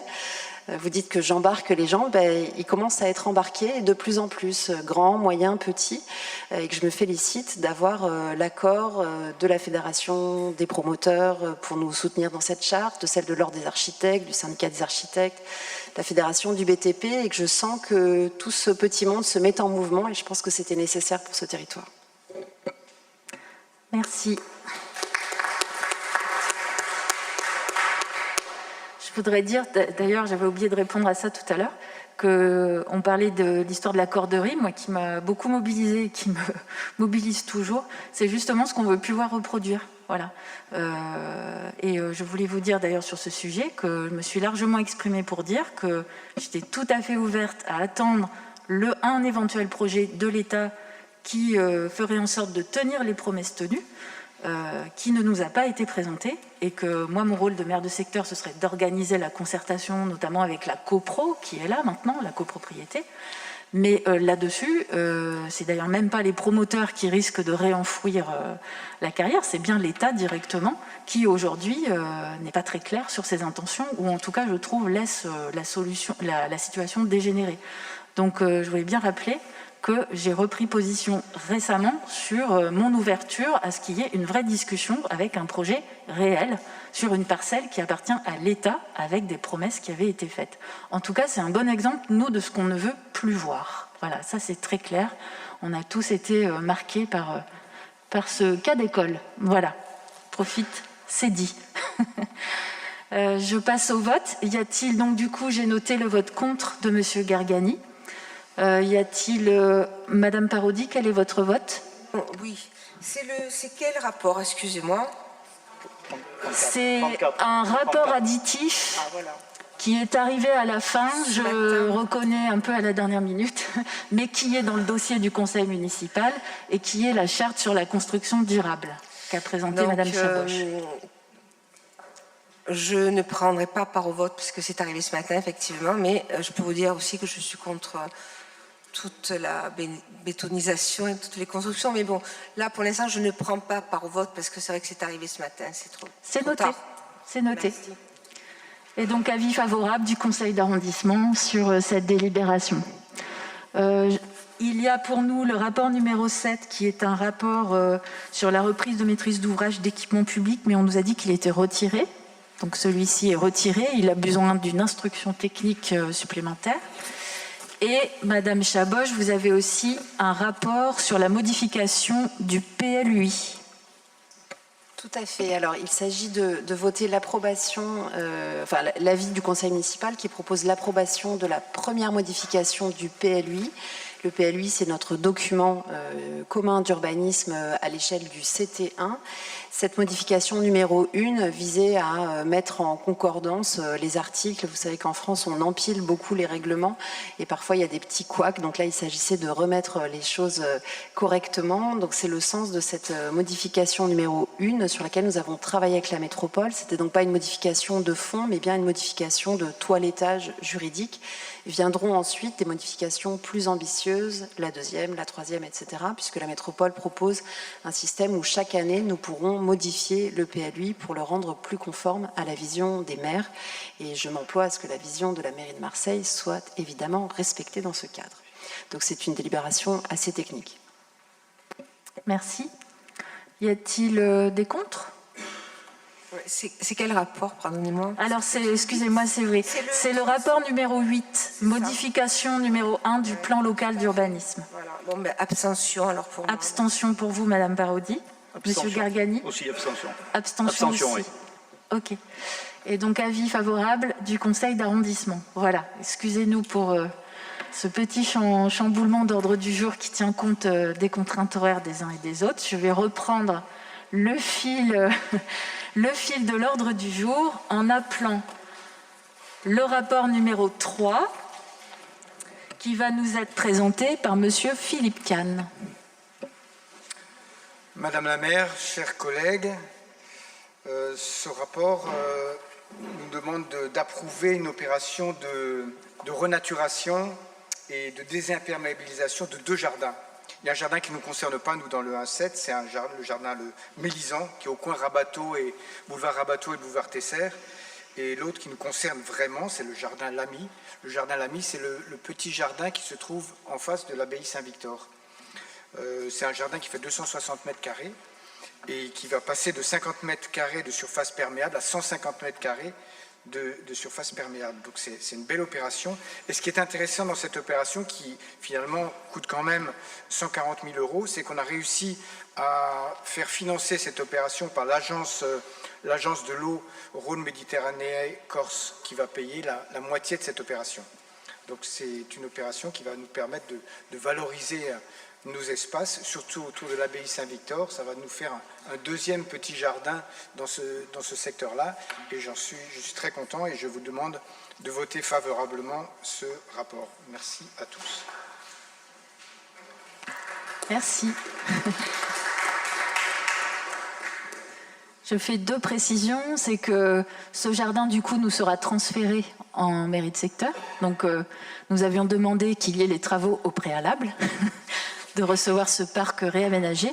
vous dites que j'embarque les gens, ils commencent à être embarqués de plus en plus, grands, moyens, petits, et que je me félicite d'avoir l'accord de la Fédération des promoteurs pour nous soutenir dans cette charte, de celle de l'Ordre des architectes, du syndicat des architectes, la Fédération du BTP, et que je sens que tout ce petit monde se met en mouvement, et je pense que c'était nécessaire pour ce territoire. Merci. Je voudrais dire, d'ailleurs, j'avais oublié de répondre à ça tout à l'heure, qu'on parlait de l'histoire de la corderie, moi qui m'a beaucoup mobilisée et qui me mobilise toujours, c'est justement ce qu'on ne veut plus voir reproduire. Voilà. Je voulais vous dire d'ailleurs sur ce sujet que je me suis largement exprimée pour dire que j'étais tout à fait ouverte à attendre un éventuel projet de l'État qui ferait en sorte de tenir les promesses tenues, qui ne nous a pas été présenté, et que moi, mon rôle de maire de secteur, ce serait d'organiser la concertation, notamment avec la copro, qui est là maintenant, la copropriété. Mais là-dessus, c'est d'ailleurs même pas les promoteurs qui risquent de réenfouir la carrière, c'est bien l'État directement, qui aujourd'hui n'est pas très clair sur ses intentions, ou en tout cas, je trouve, laisse la situation dégénérer. Donc, je voulais bien rappeler que j'ai repris position récemment sur mon ouverture à ce qu'il y ait une vraie discussion avec un projet réel sur une parcelle qui appartient à l'État avec des promesses qui avaient été faites. En tout cas, c'est un bon exemple, nous, de ce qu'on ne veut plus voir. Voilà, ça c'est très clair. On a tous été marqués par ce cas d'école. Voilà, profite, c'est dit. Je passe au vote. Y a-t-il donc, du coup, j'ai noté le vote contre de Monsieur Gargani. Y a-t-il, Madame Parodi, quel est votre vote? Oui, c'est quel rapport, excusez-moi? C'est un rapport additif qui est arrivé à la fin, je reconnais un peu à la dernière minute, mais qui est dans le dossier du conseil municipal et qui est la charte sur la construction durable qu'a présentée Madame Chaboche. Je ne prendrai pas part au vote puisque c'est arrivé ce matin, effectivement, mais je peux vous dire aussi que je suis contre toute la bétonisation et toutes les constructions. Mais bon, là, pour l'instant, je ne prends pas part au vote parce que c'est vrai que c'est arrivé ce matin. C'est noté. C'est noté. Merci. Et donc, avis favorable du conseil d'arrondissement sur cette délibération. Il y a pour nous le rapport numéro 7 qui est un rapport sur la reprise de maîtrise d'ouvrage d'équipement public, mais on nous a dit qu'il était retiré. Donc celui-ci est retiré, il a besoin d'une instruction technique supplémentaire. Et Madame Chaboche, vous avez aussi un rapport sur la modification du PLUI. Tout à fait. Alors, il s'agit de voter l'approbation, l'avis du conseil municipal qui propose l'approbation de la première modification du PLUI. Le PLUI, c'est notre document commun d'urbanisme à l'échelle du CT1. Cette modification numéro 1 visait à mettre en concordance les articles. Vous savez qu'en France, on empile beaucoup les règlements et parfois il y a des petits couacs. Donc là, il s'agissait de remettre les choses correctement. Donc c'est le sens de cette modification numéro 1 sur laquelle nous avons travaillé avec la métropole. C'était donc pas une modification de fond, mais bien une modification de toilettage juridique. Viendront ensuite des modifications plus ambitieuses, la deuxième, la troisième, etc., puisque la métropole propose un système où chaque année, nous pourrons modifier le PLUI pour le rendre plus conforme à la vision des maires. Et je m'emploie à ce que la vision de la mairie de Marseille soit évidemment respectée dans ce cadre. Donc c'est une délibération assez technique. Merci. Y a-t-il des contre ? C'est quel rapport, pardonnez-moi? Alors, excusez-moi, c'est vrai. C'est le rapport numéro 8, modification numéro 1 du plan local d'urbanisme. Voilà. Bon, ben, abstention alors pour moi. Abstention pour vous, Madame Parodi. Monsieur Gargani? Aussi abstention. Abstention aussi. Oui. Ok. Et donc, avis favorable du conseil d'arrondissement. Voilà. Excusez-nous pour ce petit chamboulement d'ordre du jour qui tient compte des contraintes horaires des uns et des autres. Je vais reprendre le fil de l'ordre du jour en appelant le rapport numéro 3 qui va nous être présenté par Monsieur Philippe Kahn. Madame la maire, chers collègues, ce rapport nous demande d'approuver une opération de renaturation et de désimperméabilisation de 2 jardins. Il y a un jardin qui ne nous concerne pas, nous, dans le 1-7, c'est le jardin le Mélisan, qui est au coin boulevard Rabateau et boulevard Tesser. Et l'autre qui nous concerne vraiment, c'est le jardin Lamy. Le jardin Lamy, c'est le petit jardin qui se trouve en face de l'abbaye Saint-Victor. C'est un jardin qui fait 260 mètres carrés et qui va passer de 50 mètres carrés de surface perméable à 150 mètres carrés de surface perméable. Donc c'est une belle opération. Et ce qui est intéressant dans cette opération, qui finalement coûte quand même 140 000 €, c'est qu'on a réussi à faire financer cette opération par l'agence de l'eau Rhône-Méditerranée-Corse, qui va payer la moitié de cette opération. Donc c'est une opération qui va nous permettre de valoriser nos espaces, surtout autour de l'abbaye Saint-Victor. Ça va nous faire un deuxième petit jardin dans ce secteur-là. Et je suis très content et je vous demande de voter favorablement ce rapport. Merci à tous. Merci. Je fais 2 précisions. C'est que ce jardin, du coup, nous sera transféré en mairie de secteur. Donc, nous avions demandé qu'il y ait les travaux au préalable de recevoir ce parc réaménagé.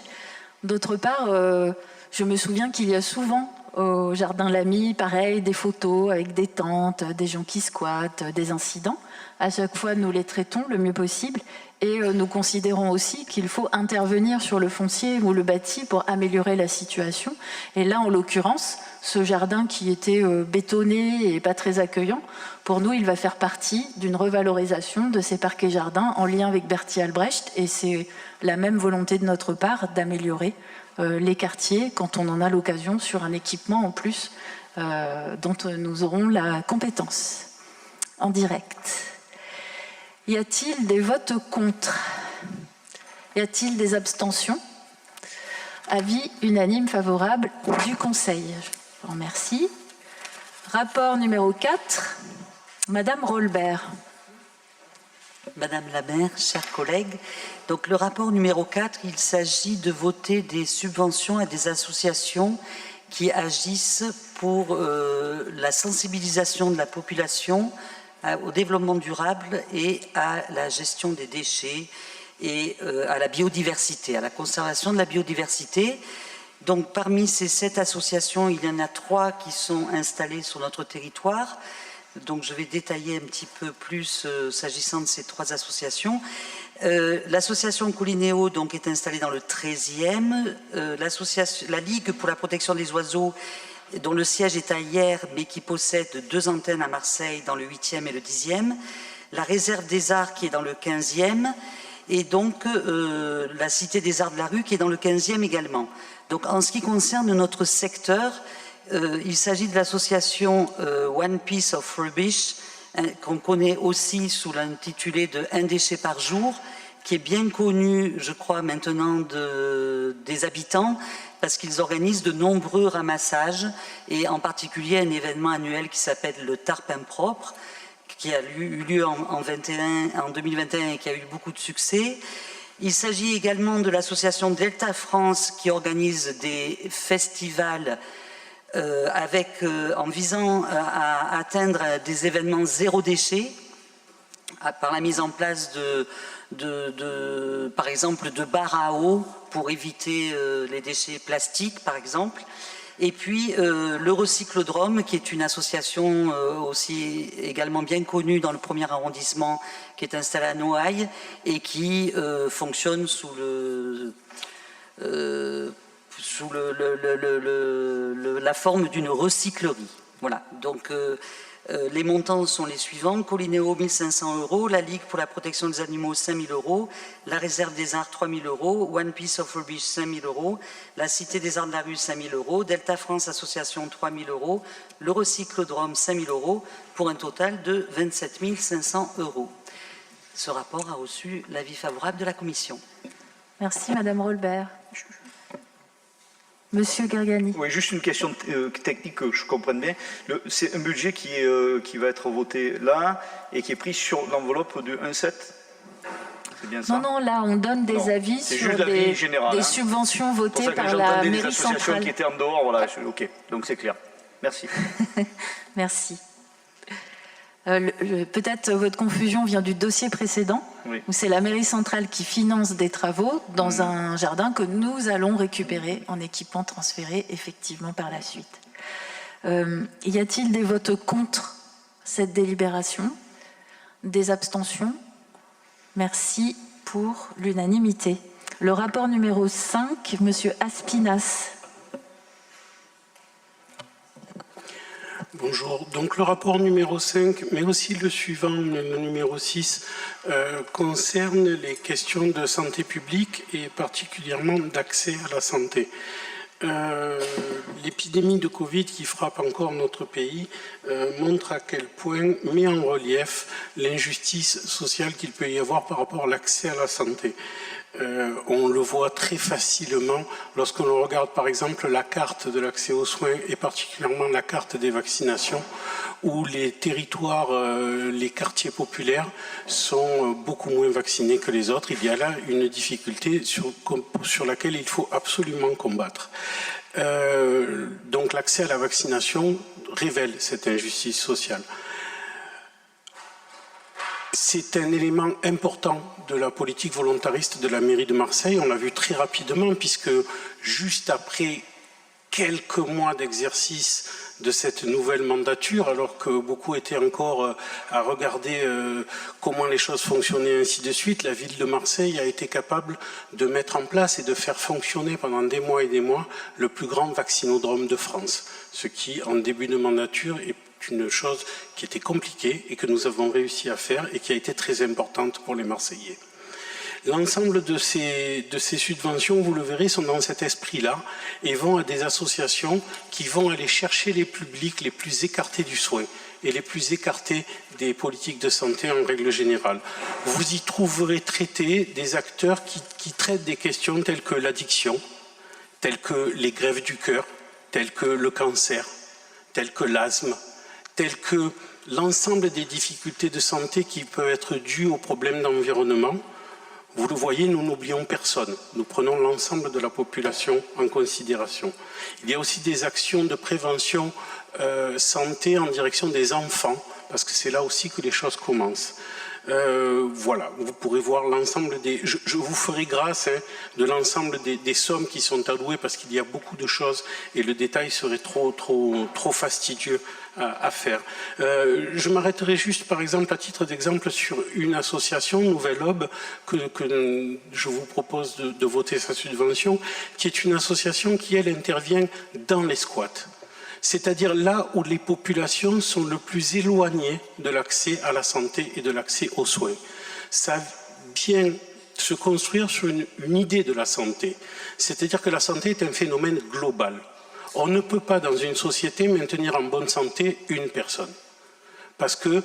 D'autre part, je me souviens qu'il y a souvent au jardin Lamy, pareil, des photos avec des tentes, des gens qui squattent, des incidents. À chaque fois, nous les traitons le mieux possible et nous considérons aussi qu'il faut intervenir sur le foncier ou le bâti pour améliorer la situation. Et là, en l'occurrence, ce jardin qui était bétonné et pas très accueillant, pour nous, il va faire partie d'une revalorisation de ces parcs et jardins en lien avec Bertolt Albrecht. Et c'est la même volonté de notre part d'améliorer les quartiers quand on en a l'occasion sur un équipement en plus dont nous aurons la compétence en direct. Y a-t-il des votes contre? Y a-t-il des abstentions? Avis unanime favorable du Conseil. Je vous remercie. Rapport numéro 4, Madame Rolbert. Madame la maire, chers collègues, donc le rapport numéro 4, il s'agit de voter des subventions à des associations qui agissent pour la sensibilisation de la population au développement durable et à la gestion des déchets et à la biodiversité, à la conservation de la biodiversité. Donc parmi ces 7 associations, il y en a 3 qui sont installées sur notre territoire. Donc je vais détailler un petit peu plus s'agissant de ces 3 associations. L'association Colinéo donc, est installée dans le 13e. La Ligue pour la protection des oiseaux, dont le siège est à Hyères, mais qui possède 2 antennes à Marseille dans le 8e et le 10e. La Réserve des Arts qui est dans le 15e. Et donc la Cité des Arts de la Rue qui est dans le 15e également. Donc en ce qui concerne notre secteur, il s'agit de l'association One Piece of Rubbish, qu'on connaît aussi sous l'intitulé de Un déchet par jour, qui est bien connu, je crois, maintenant des habitants, parce qu'ils organisent de nombreux ramassages, et en particulier un événement annuel qui s'appelle le Tarpin Propre, qui a eu lieu en 2021 et qui a eu beaucoup de succès. Il s'agit également de l'association Delta France, qui organise des festivals en visant à atteindre des événements zéro déchet par la mise en place par exemple de barres à eau pour éviter les déchets plastiques par exemple. Et puis le Recyclodrome, qui est une association aussi également bien connue dans le 1er arrondissement, qui est installée à Noailles et qui fonctionne sous la forme d'une recyclerie. Voilà, donc les montants sont les suivants: Colinéo 1 500 €, la Ligue pour la protection des animaux 5 000 €, la Réserve des Arts 3 000 €, One Piece of Rubbish 5 000 €, la Cité des Arts de la Rue 5 000 €, Delta France Association 3 000 €, le Recyclodrome 5 000 €, pour un total de 27 500 €. Ce rapport a reçu l'avis favorable de la Commission. Merci Madame Rolbert. Monsieur Gargani. Oui, juste une question technique que je comprenne bien. C'est un budget qui va être voté là et qui est pris sur l'enveloppe du 1,7 C'est bien ça? Non, là, on donne des avis sur des subventions votées par la mairie des associations centrale. qui étaient en dehors, voilà, ok, donc c'est clair. Merci. Merci. Peut-être votre confusion vient du dossier précédent, oui, où c'est la mairie centrale qui finance des travaux dans un jardin que nous allons récupérer en équipement transféré effectivement par la suite. Y a-t-il des votes contre cette délibération? Des abstentions? Merci pour l'unanimité. Le rapport numéro 5, Monsieur Aspinas. Bonjour. Donc le rapport numéro 5, mais aussi le suivant, le numéro 6, concerne les questions de santé publique et particulièrement d'accès à la santé. L'épidémie de Covid qui frappe encore notre pays montre à quel point met en relief l'injustice sociale qu'il peut y avoir par rapport à l'accès à la santé. On le voit très facilement lorsque l'on regarde par exemple la carte de l'accès aux soins et particulièrement la carte des vaccinations où les territoires, les quartiers populaires sont beaucoup moins vaccinés que les autres. Il y a là une difficulté sur laquelle il faut absolument combattre. Donc l'accès à la vaccination révèle cette injustice sociale. C'est un élément important de la politique volontariste de la mairie de Marseille. On l'a vu très rapidement puisque juste après quelques mois d'exercice de cette nouvelle mandature, alors que beaucoup étaient encore à regarder comment les choses fonctionnaient ainsi de suite, la ville de Marseille a été capable de mettre en place et de faire fonctionner pendant des mois et des mois le plus grand vaccinodrome de France, ce qui, en début de mandature, est une chose qui était compliquée et que nous avons réussi à faire et qui a été très importante pour les Marseillais. L'ensemble de ces subventions, vous le verrez, sont dans cet esprit-là et vont à des associations qui vont aller chercher les publics les plus écartés du soin et les plus écartés des politiques de santé en règle générale. Vous y trouverez traités des acteurs qui traitent des questions telles que l'addiction, telles que les greffes du cœur, telles que le cancer, telles que l'asthme, telles que l'ensemble des difficultés de santé qui peuvent être dues aux problèmes d'environnement. Vous le voyez, nous n'oublions personne. Nous prenons l'ensemble de la population en considération. Il y a aussi des actions de prévention santé en direction des enfants, parce que c'est là aussi que les choses commencent. Voilà, vous pourrez voir l'ensemble des... Je vous ferai grâce de l'ensemble des sommes qui sont allouées, parce qu'il y a beaucoup de choses et le détail serait trop fastidieux à faire. Je m'arrêterai juste, par exemple, à titre d'exemple, sur une association, Nouvelle Aube, que je vous propose de voter sa subvention, qui est une association qui, elle, intervient dans les squats. C'est-à-dire là où les populations sont le plus éloignées de l'accès à la santé et de l'accès aux soins. Ça vient se construire sur une idée de la santé. C'est-à-dire que la santé est un phénomène global. On ne peut pas, dans une société, maintenir en bonne santé une personne. Parce que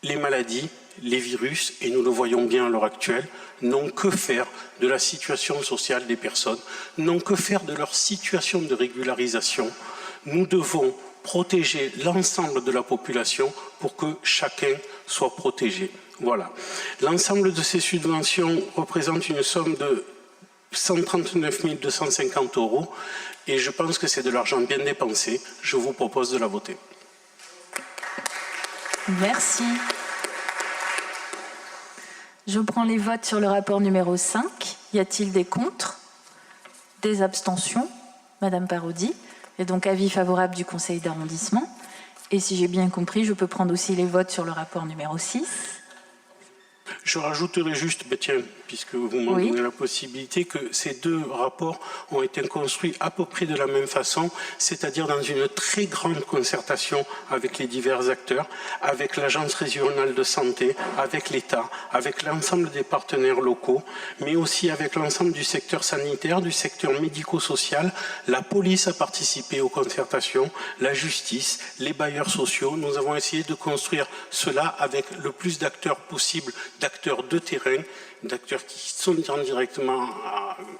les maladies, les virus, et nous le voyons bien à l'heure actuelle, n'ont que faire de la situation sociale des personnes, n'ont que faire de leur situation de régularisation. Nous devons protéger l'ensemble de la population pour que chacun soit protégé. Voilà. L'ensemble de ces subventions représente une somme de 139 250 € et je pense que c'est de l'argent bien dépensé. Je vous propose de la voter. Merci. Je prends les votes sur le rapport numéro 5. Y a-t-il des contre? Des abstentions? Madame Parodi. Et donc avis favorable du conseil d'arrondissement. Et si j'ai bien compris, je peux prendre aussi les votes sur le rapport numéro 6. Je rajouterai juste, tiens, puisque vous m'en donnez la possibilité, que ces deux rapports ont été construits à peu près de la même façon, c'est-à-dire dans une très grande concertation avec les divers acteurs, avec l'Agence régionale de santé, avec l'État, avec l'ensemble des partenaires locaux, mais aussi avec l'ensemble du secteur sanitaire, du secteur médico-social. La police a participé aux concertations, la justice, les bailleurs sociaux. Nous avons essayé de construire cela avec le plus d'acteurs possible, d'acteurs de terrain, d'acteurs qui sont directement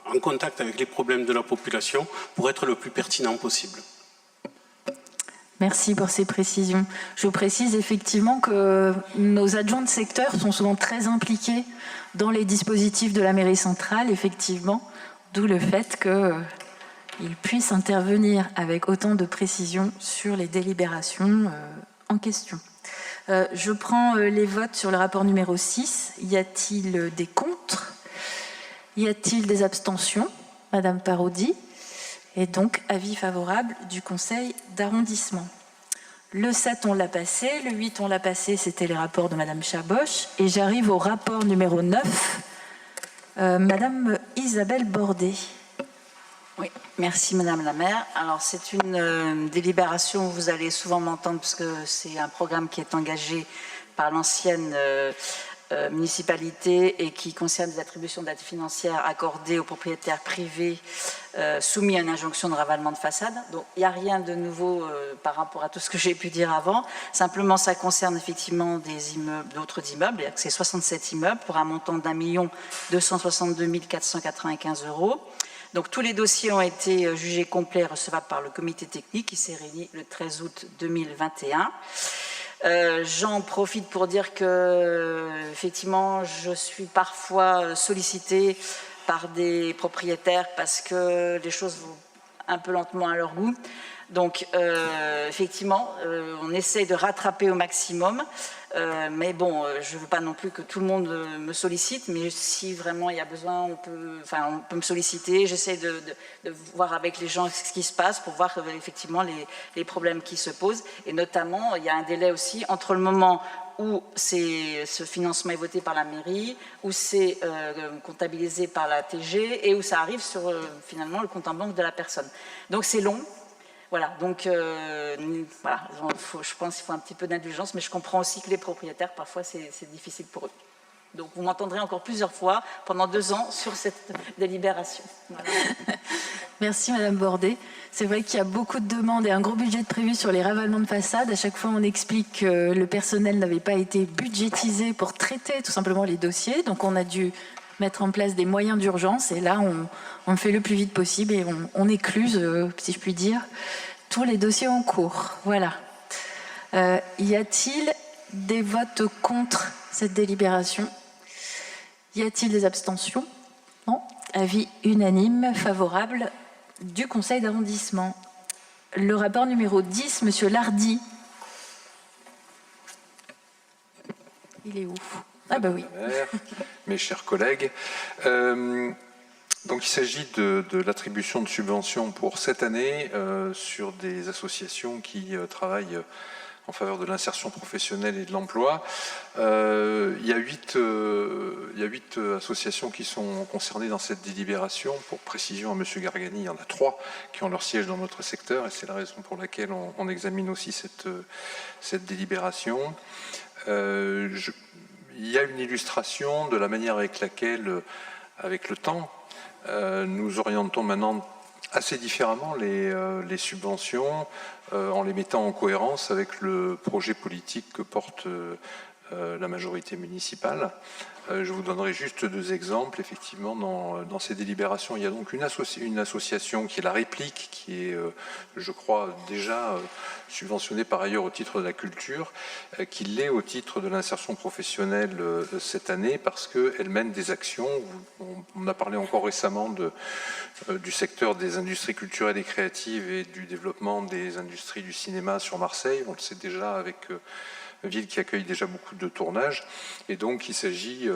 en contact avec les problèmes de la population pour être le plus pertinent possible. Merci pour ces précisions. Je précise effectivement que nos adjoints de secteur sont souvent très impliqués dans les dispositifs de la mairie centrale, effectivement, d'où le fait qu'ils puissent intervenir avec autant de précision sur les délibérations en question. Je prends les votes sur le rapport numéro 6. Y a-t-il des contre? Y a-t-il des abstentions? Madame Parodi. Et donc, avis favorable du conseil d'arrondissement. Le 7, on l'a passé. Le 8, on l'a passé. C'était les rapports de Madame Chaboch. Et j'arrive au rapport numéro 9. Madame Isabelle Bordet. Oui, merci Madame la maire. Alors, c'est une délibération, vous allez souvent m'entendre, parce que c'est un programme qui est engagé par l'ancienne municipalité et qui concerne des attributions d'aide financière accordées aux propriétaires privés soumis à une injonction de ravalement de façade. Donc il n'y a rien de nouveau par rapport à tout ce que j'ai pu dire avant. Simplement, ça concerne effectivement des immeubles, d'autres immeubles. C'est 67 immeubles pour un montant d'1 262 495 €. Donc tous les dossiers ont été jugés complets et recevables par le comité technique qui s'est réuni le 13 août 2021. J'en profite pour dire que, effectivement, je suis parfois sollicitée par des propriétaires parce que les choses vont un peu lentement à leur goût. Donc, effectivement, on essaye de rattraper au maximum. Mais bon, je ne veux pas non plus que tout le monde me sollicite, mais si vraiment il y a besoin, on peut me solliciter. J'essaie de voir avec les gens ce qui se passe pour voir effectivement les problèmes qui se posent. Et notamment, il y a un délai aussi entre le moment où ce financement est voté par la mairie, où c'est comptabilisé par la TG et où ça arrive sur finalement le compte en banque de la personne. Donc c'est long. Voilà, donc voilà, je pense qu'il faut un petit peu d'indulgence, mais je comprends aussi que les propriétaires, parfois, c'est difficile pour eux. Donc vous m'entendrez encore plusieurs fois pendant 2 ans sur cette délibération. Voilà. Merci Madame Bordet. C'est vrai qu'il y a beaucoup de demandes et un gros budget prévu sur les ravalements de façade. À chaque fois, on explique que le personnel n'avait pas été budgétisé pour traiter tout simplement les dossiers. Donc on a dû mettre en place des moyens d'urgence et là on fait le plus vite possible et on écluse, si je puis dire, tous les dossiers en cours. Voilà. Y a-t-il des votes contre cette délibération? Y a-t-il des abstentions? Non. Avis unanime, favorable du conseil d'arrondissement. Le rapport numéro 10, Monsieur Lardy. Il est où? Ah bah oui. Mes chers collègues, donc il s'agit de l'attribution de subventions pour cette année sur des associations qui travaillent en faveur de l'insertion professionnelle et de l'emploi. Il y a 8 associations qui sont concernées dans cette délibération. Pour précision à M. Gargani, il y en a 3 qui ont leur siège dans notre secteur et c'est la raison pour laquelle on examine aussi cette délibération. Il y a une illustration de la manière avec laquelle, avec le temps, nous orientons maintenant assez différemment les subventions en les mettant en cohérence avec le projet politique que porte la majorité municipale. Je vous donnerai juste 2 exemples. Effectivement, dans ces délibérations, il y a donc une association qui est la Réplique, qui est, je crois, déjà subventionnée par ailleurs au titre de la culture, qui l'est au titre de l'insertion professionnelle cette année, parce qu'elle mène des actions. On a parlé encore récemment du secteur des industries culturelles et créatives et du développement des industries du cinéma sur Marseille. On le sait déjà avec une ville qui accueille déjà beaucoup de tournages, et donc il s'agit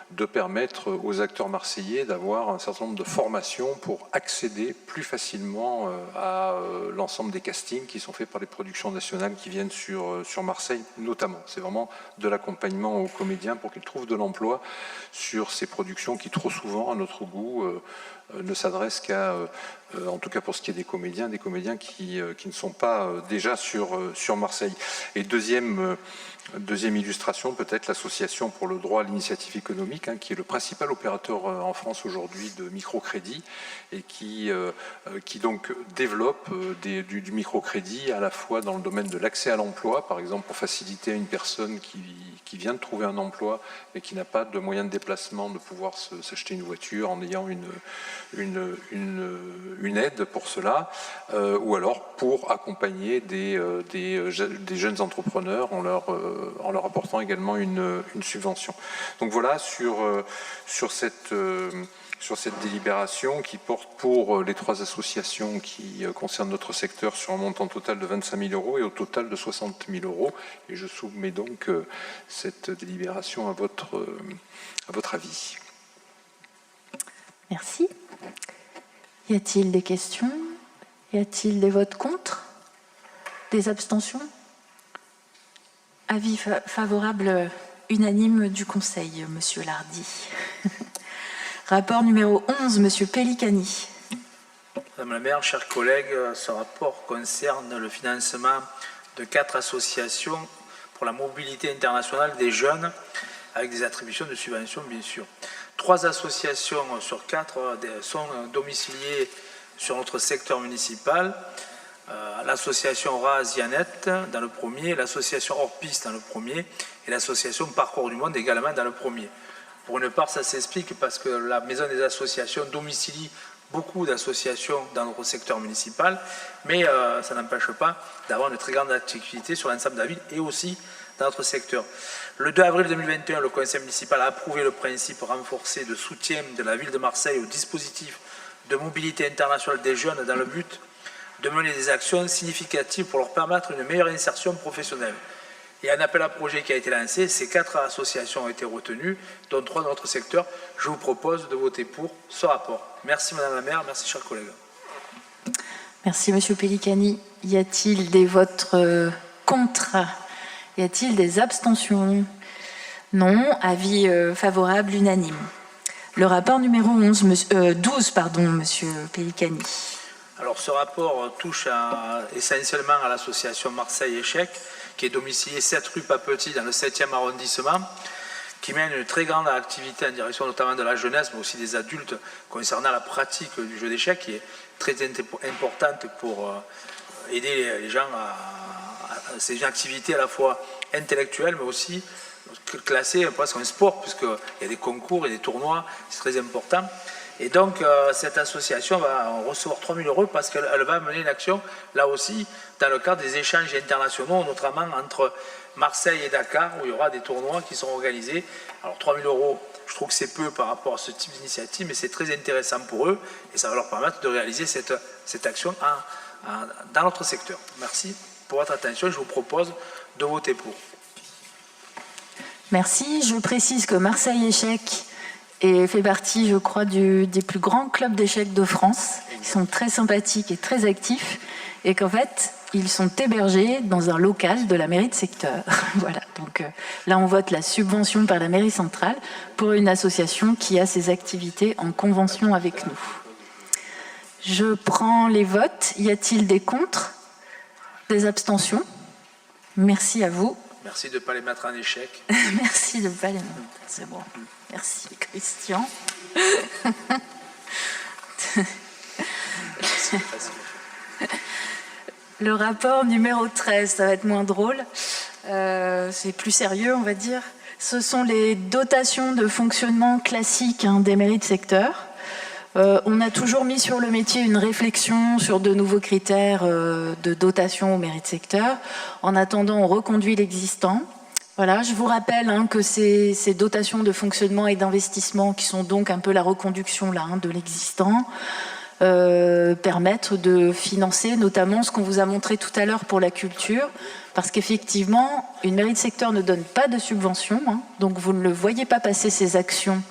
de permettre aux acteurs marseillais d'avoir un certain nombre de formations pour accéder plus facilement à l'ensemble des castings qui sont faits par les productions nationales qui viennent sur Marseille notamment. C'est vraiment de l'accompagnement aux comédiens pour qu'ils trouvent de l'emploi sur ces productions qui trop souvent, à notre goût, ne s'adressent qu'à, en tout cas pour ce qui est des comédiens qui ne sont pas déjà sur Marseille. Et deuxième Deuxième illustration, peut-être l'association pour le droit à l'initiative économique, qui est le principal opérateur en France aujourd'hui de microcrédit et qui donc développe du microcrédit à la fois dans le domaine de l'accès à l'emploi, par exemple pour faciliter à une personne qui vient de trouver un emploi et qui n'a pas de moyens de déplacement de pouvoir s'acheter une voiture en ayant une aide pour cela, ou alors pour accompagner des jeunes entrepreneurs en leur apportant également une subvention. Donc voilà, sur cette délibération qui porte pour les 3 associations qui concernent notre secteur sur un montant total de 25 000 € et au total de 60 000 €. Et je soumets donc cette délibération à votre avis. Merci. Y a-t-il des questions? Y a-t-il des votes contre? Des abstentions? Avis favorable unanime du Conseil, Monsieur Lardy. Rapport numéro 11, Monsieur Pellicani. Madame la maire, chers collègues, ce rapport concerne le financement de 4 associations pour la mobilité internationale des jeunes, avec des attributions de subventions, bien sûr. 3 associations sur 4 sont domiciliées sur notre secteur municipal. L'association RAS-Yanet dans le premier, l'association Hors-Piste dans le premier et l'association Parcours du Monde également dans le premier. Pour une part, ça s'explique parce que la Maison des associations domicilie beaucoup d'associations dans notre secteur municipal, mais ça n'empêche pas d'avoir une très grande activité sur l'ensemble de la ville et aussi dans notre secteur. Le 2 avril 2021, le Conseil municipal a approuvé le principe renforcé de soutien de la ville de Marseille au dispositif de mobilité internationale des jeunes dans le but de mener des actions significatives pour leur permettre une meilleure insertion professionnelle. Il y a un appel à projet qui a été lancé, ces 4 associations ont été retenues, dont 3 dans notre secteur. Je vous propose de voter pour ce rapport. Merci Madame la maire, merci chers collègues. Merci Monsieur Pellicani. Y a-t-il des votes contre? Y a-t-il des abstentions? Non. Avis favorable unanime. Le rapport numéro 12, Monsieur Pellicani. Alors ce rapport touche essentiellement à l'association Marseille Échec, qui est domiciliée 7 rue Papetit dans le 7e arrondissement, qui mène une très grande activité en direction notamment de la jeunesse, mais aussi des adultes concernant la pratique du jeu d'échecs, qui est très importante pour aider les gens c'est une activité à la fois intellectuelle, mais aussi classée presque en sport, puisqu'il y a des concours et des tournois, c'est très important. Et donc, cette association va recevoir 3 000 € parce qu'elle va mener une action, là aussi, dans le cadre des échanges internationaux, notamment entre Marseille et Dakar, où il y aura des tournois qui seront organisés. Alors, 3 000 €, je trouve que c'est peu par rapport à ce type d'initiative, mais c'est très intéressant pour eux, et ça va leur permettre de réaliser cette action dans notre secteur. Merci pour votre attention, je vous propose de voter pour. Merci. Je précise que Marseille Échec fait partie, je crois, des plus grands clubs d'échecs de France. Ils sont très sympathiques et très actifs, et qu'en fait, ils sont hébergés dans un local de la mairie de secteur. Voilà. Donc là, on vote la subvention par la mairie centrale pour une association qui a ses activités en convention avec nous. Je prends les votes. Y a-t-il des contre? Des abstentions? Merci à vous. Merci de ne pas les mettre en échec. Merci de ne pas les mettre. C'est bon. Merci, Christian. Le rapport numéro 13, ça va être moins drôle. C'est plus sérieux, on va dire. Ce sont les dotations de fonctionnement classiques des mairies de secteur. On a toujours mis sur le métier une réflexion sur de nouveaux critères de dotation aux mairies de secteur. En attendant, on reconduit l'existant. Voilà, je vous rappelle que ces dotations de fonctionnement et d'investissement, qui sont donc un peu la reconduction de l'existant, permettent de financer notamment ce qu'on vous a montré tout à l'heure pour la culture, parce qu'effectivement, une mairie de secteur ne donne pas de subvention, donc vous ne le voyez pas passer ces actions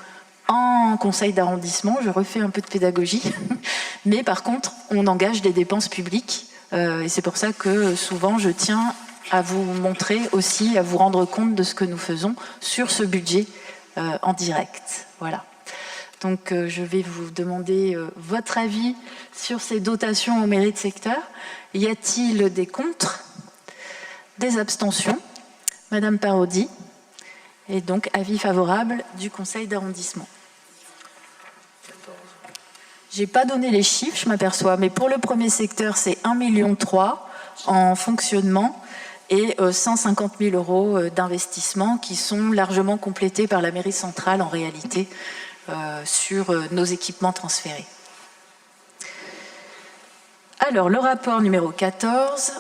en conseil d'arrondissement, je refais un peu de pédagogie, mais par contre, on engage des dépenses publiques, et c'est pour ça que souvent je tiens à vous montrer aussi, à vous rendre compte de ce que nous faisons sur ce budget en direct. Voilà. Donc je vais vous demander votre avis sur ces dotations aux mairies de secteur. Y a-t-il des contre? Des abstentions? Madame Parodi. Et donc, avis favorable du conseil d'arrondissement. Je n'ai pas donné les chiffres, je m'aperçois, mais pour le premier secteur, c'est 1,3 million en fonctionnement et 150 000 euros d'investissement qui sont largement complétés par la mairie centrale en réalité sur nos équipements transférés. Alors, le rapport numéro 14,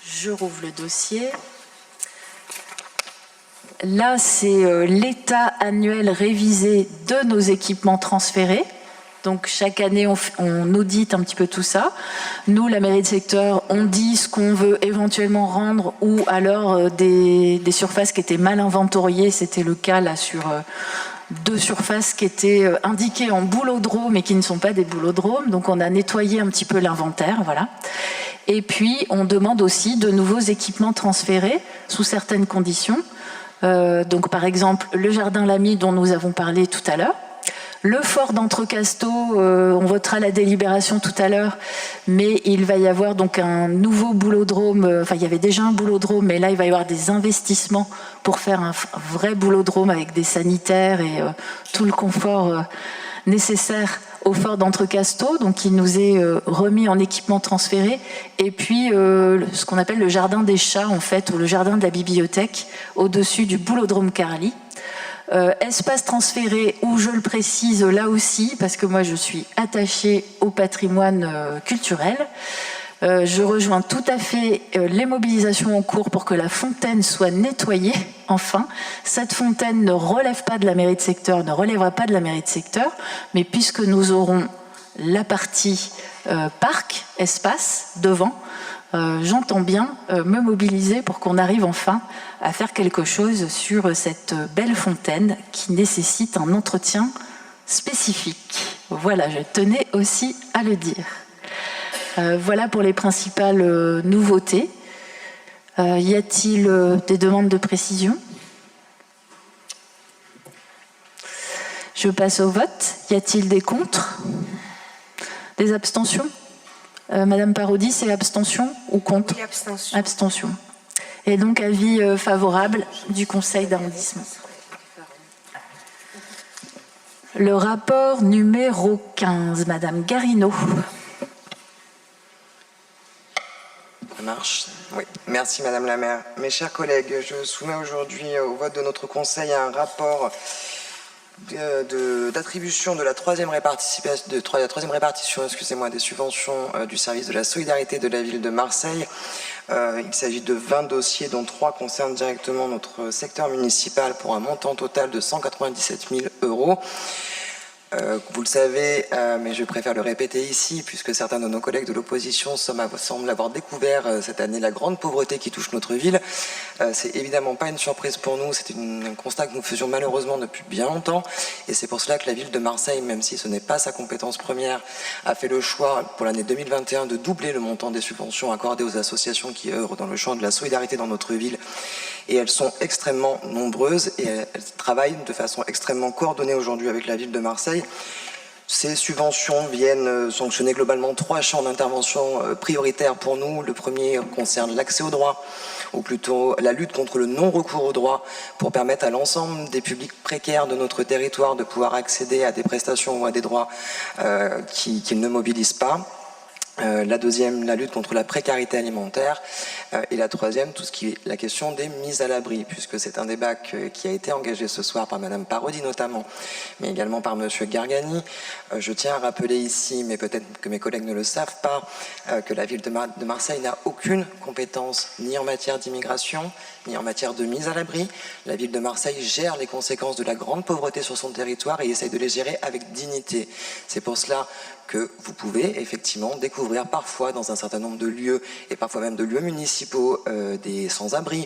je rouvre le dossier. Là, c'est l'état annuel révisé de nos équipements transférés. Donc, chaque année, on audite un petit peu tout ça. Nous, la mairie de secteur, on dit ce qu'on veut éventuellement rendre ou alors des surfaces qui étaient mal inventoriées. C'était le cas là sur 2 surfaces qui étaient indiquées en boulodrome et qui ne sont pas des boulodromes. Donc, on a nettoyé un petit peu l'inventaire, voilà. Et puis, on demande aussi de nouveaux équipements transférés sous certaines conditions. Donc, par exemple, le jardin Lamy dont nous avons parlé tout à l'heure. Le fort d'Entrecasteaux, on votera la délibération tout à l'heure, mais il va y avoir donc un nouveau boulodrome, enfin il y avait déjà un boulodrome, mais là il va y avoir des investissements pour faire un vrai boulodrome avec des sanitaires et tout le confort nécessaire au fort d'Entrecasteaux, donc il nous est remis en équipement transféré, et puis ce qu'on appelle le jardin des chats en fait, ou le jardin de la bibliothèque, au-dessus du boulodrome Carly. Espace transféré où je le précise là aussi parce que moi je suis attachée au patrimoine culturel. Je rejoins tout à fait les mobilisations en cours pour que la fontaine soit nettoyée enfin. Cette fontaine ne relève pas de la mairie de secteur, ne relèvera pas de la mairie de secteur, mais puisque nous aurons la partie parc, espace, devant, j'entends bien me mobiliser pour qu'on arrive enfin à faire quelque chose sur cette belle fontaine qui nécessite un entretien spécifique. Voilà, je tenais aussi à le dire. Voilà pour les principales nouveautés. Y a-t-il des demandes de précision? Je passe au vote. Y a-t-il des contre? Des abstentions? Madame Parodi, c'est abstention ou contre? Oui, abstention. Abstention. Et donc avis favorable du conseil d'arrondissement. Le rapport numéro 15, Madame Garino. Ça marche. Oui. Merci Madame la maire. Mes chers collègues, je soumets aujourd'hui au vote de notre conseil un rapport d'attribution de la troisième répartition, excusez-moi, des subventions du service de la solidarité de la ville de Marseille. Il s'agit de 20 dossiers dont 3 concernent directement notre secteur municipal pour un montant total de 197 000 euros. Vous le savez, mais je préfère le répéter ici, puisque certains de nos collègues de l'opposition semblent avoir découvert cette année la grande pauvreté qui touche notre ville. C'est évidemment pas une surprise pour nous, c'est un constat que nous faisions malheureusement depuis bien longtemps, et c'est pour cela que la ville de Marseille, même si ce n'est pas sa compétence première, a fait le choix pour l'année 2021 de doubler le montant des subventions accordées aux associations qui œuvrent dans le champ de la solidarité dans notre ville. Et elles sont extrêmement nombreuses et elles travaillent de façon extrêmement coordonnée aujourd'hui avec la ville de Marseille. Ces subventions viennent sanctionner globalement 3 champs d'intervention prioritaires pour nous. Le premier concerne l'accès au droit, ou plutôt la lutte contre le non-recours au droit, pour permettre à l'ensemble des publics précaires de notre territoire de pouvoir accéder à des prestations ou à des droits qu'ils ne mobilisent pas. La deuxième, la lutte contre la précarité alimentaire, et la troisième, tout ce qui est la question des mises à l'abri, puisque c'est un débat qui a été engagé ce soir par Madame Parodi notamment, mais également par Monsieur Gargani. Je tiens à rappeler ici, mais peut-être que mes collègues ne le savent pas, que la ville de Marseille n'a aucune compétence ni en matière d'immigration, ni en matière de mise à l'abri. La ville de Marseille gère les conséquences de la grande pauvreté sur son territoire et essaye de les gérer avec dignité. C'est pour cela que vous pouvez effectivement découvrir parfois dans un certain nombre de lieux, et parfois même de lieux municipaux, des sans-abri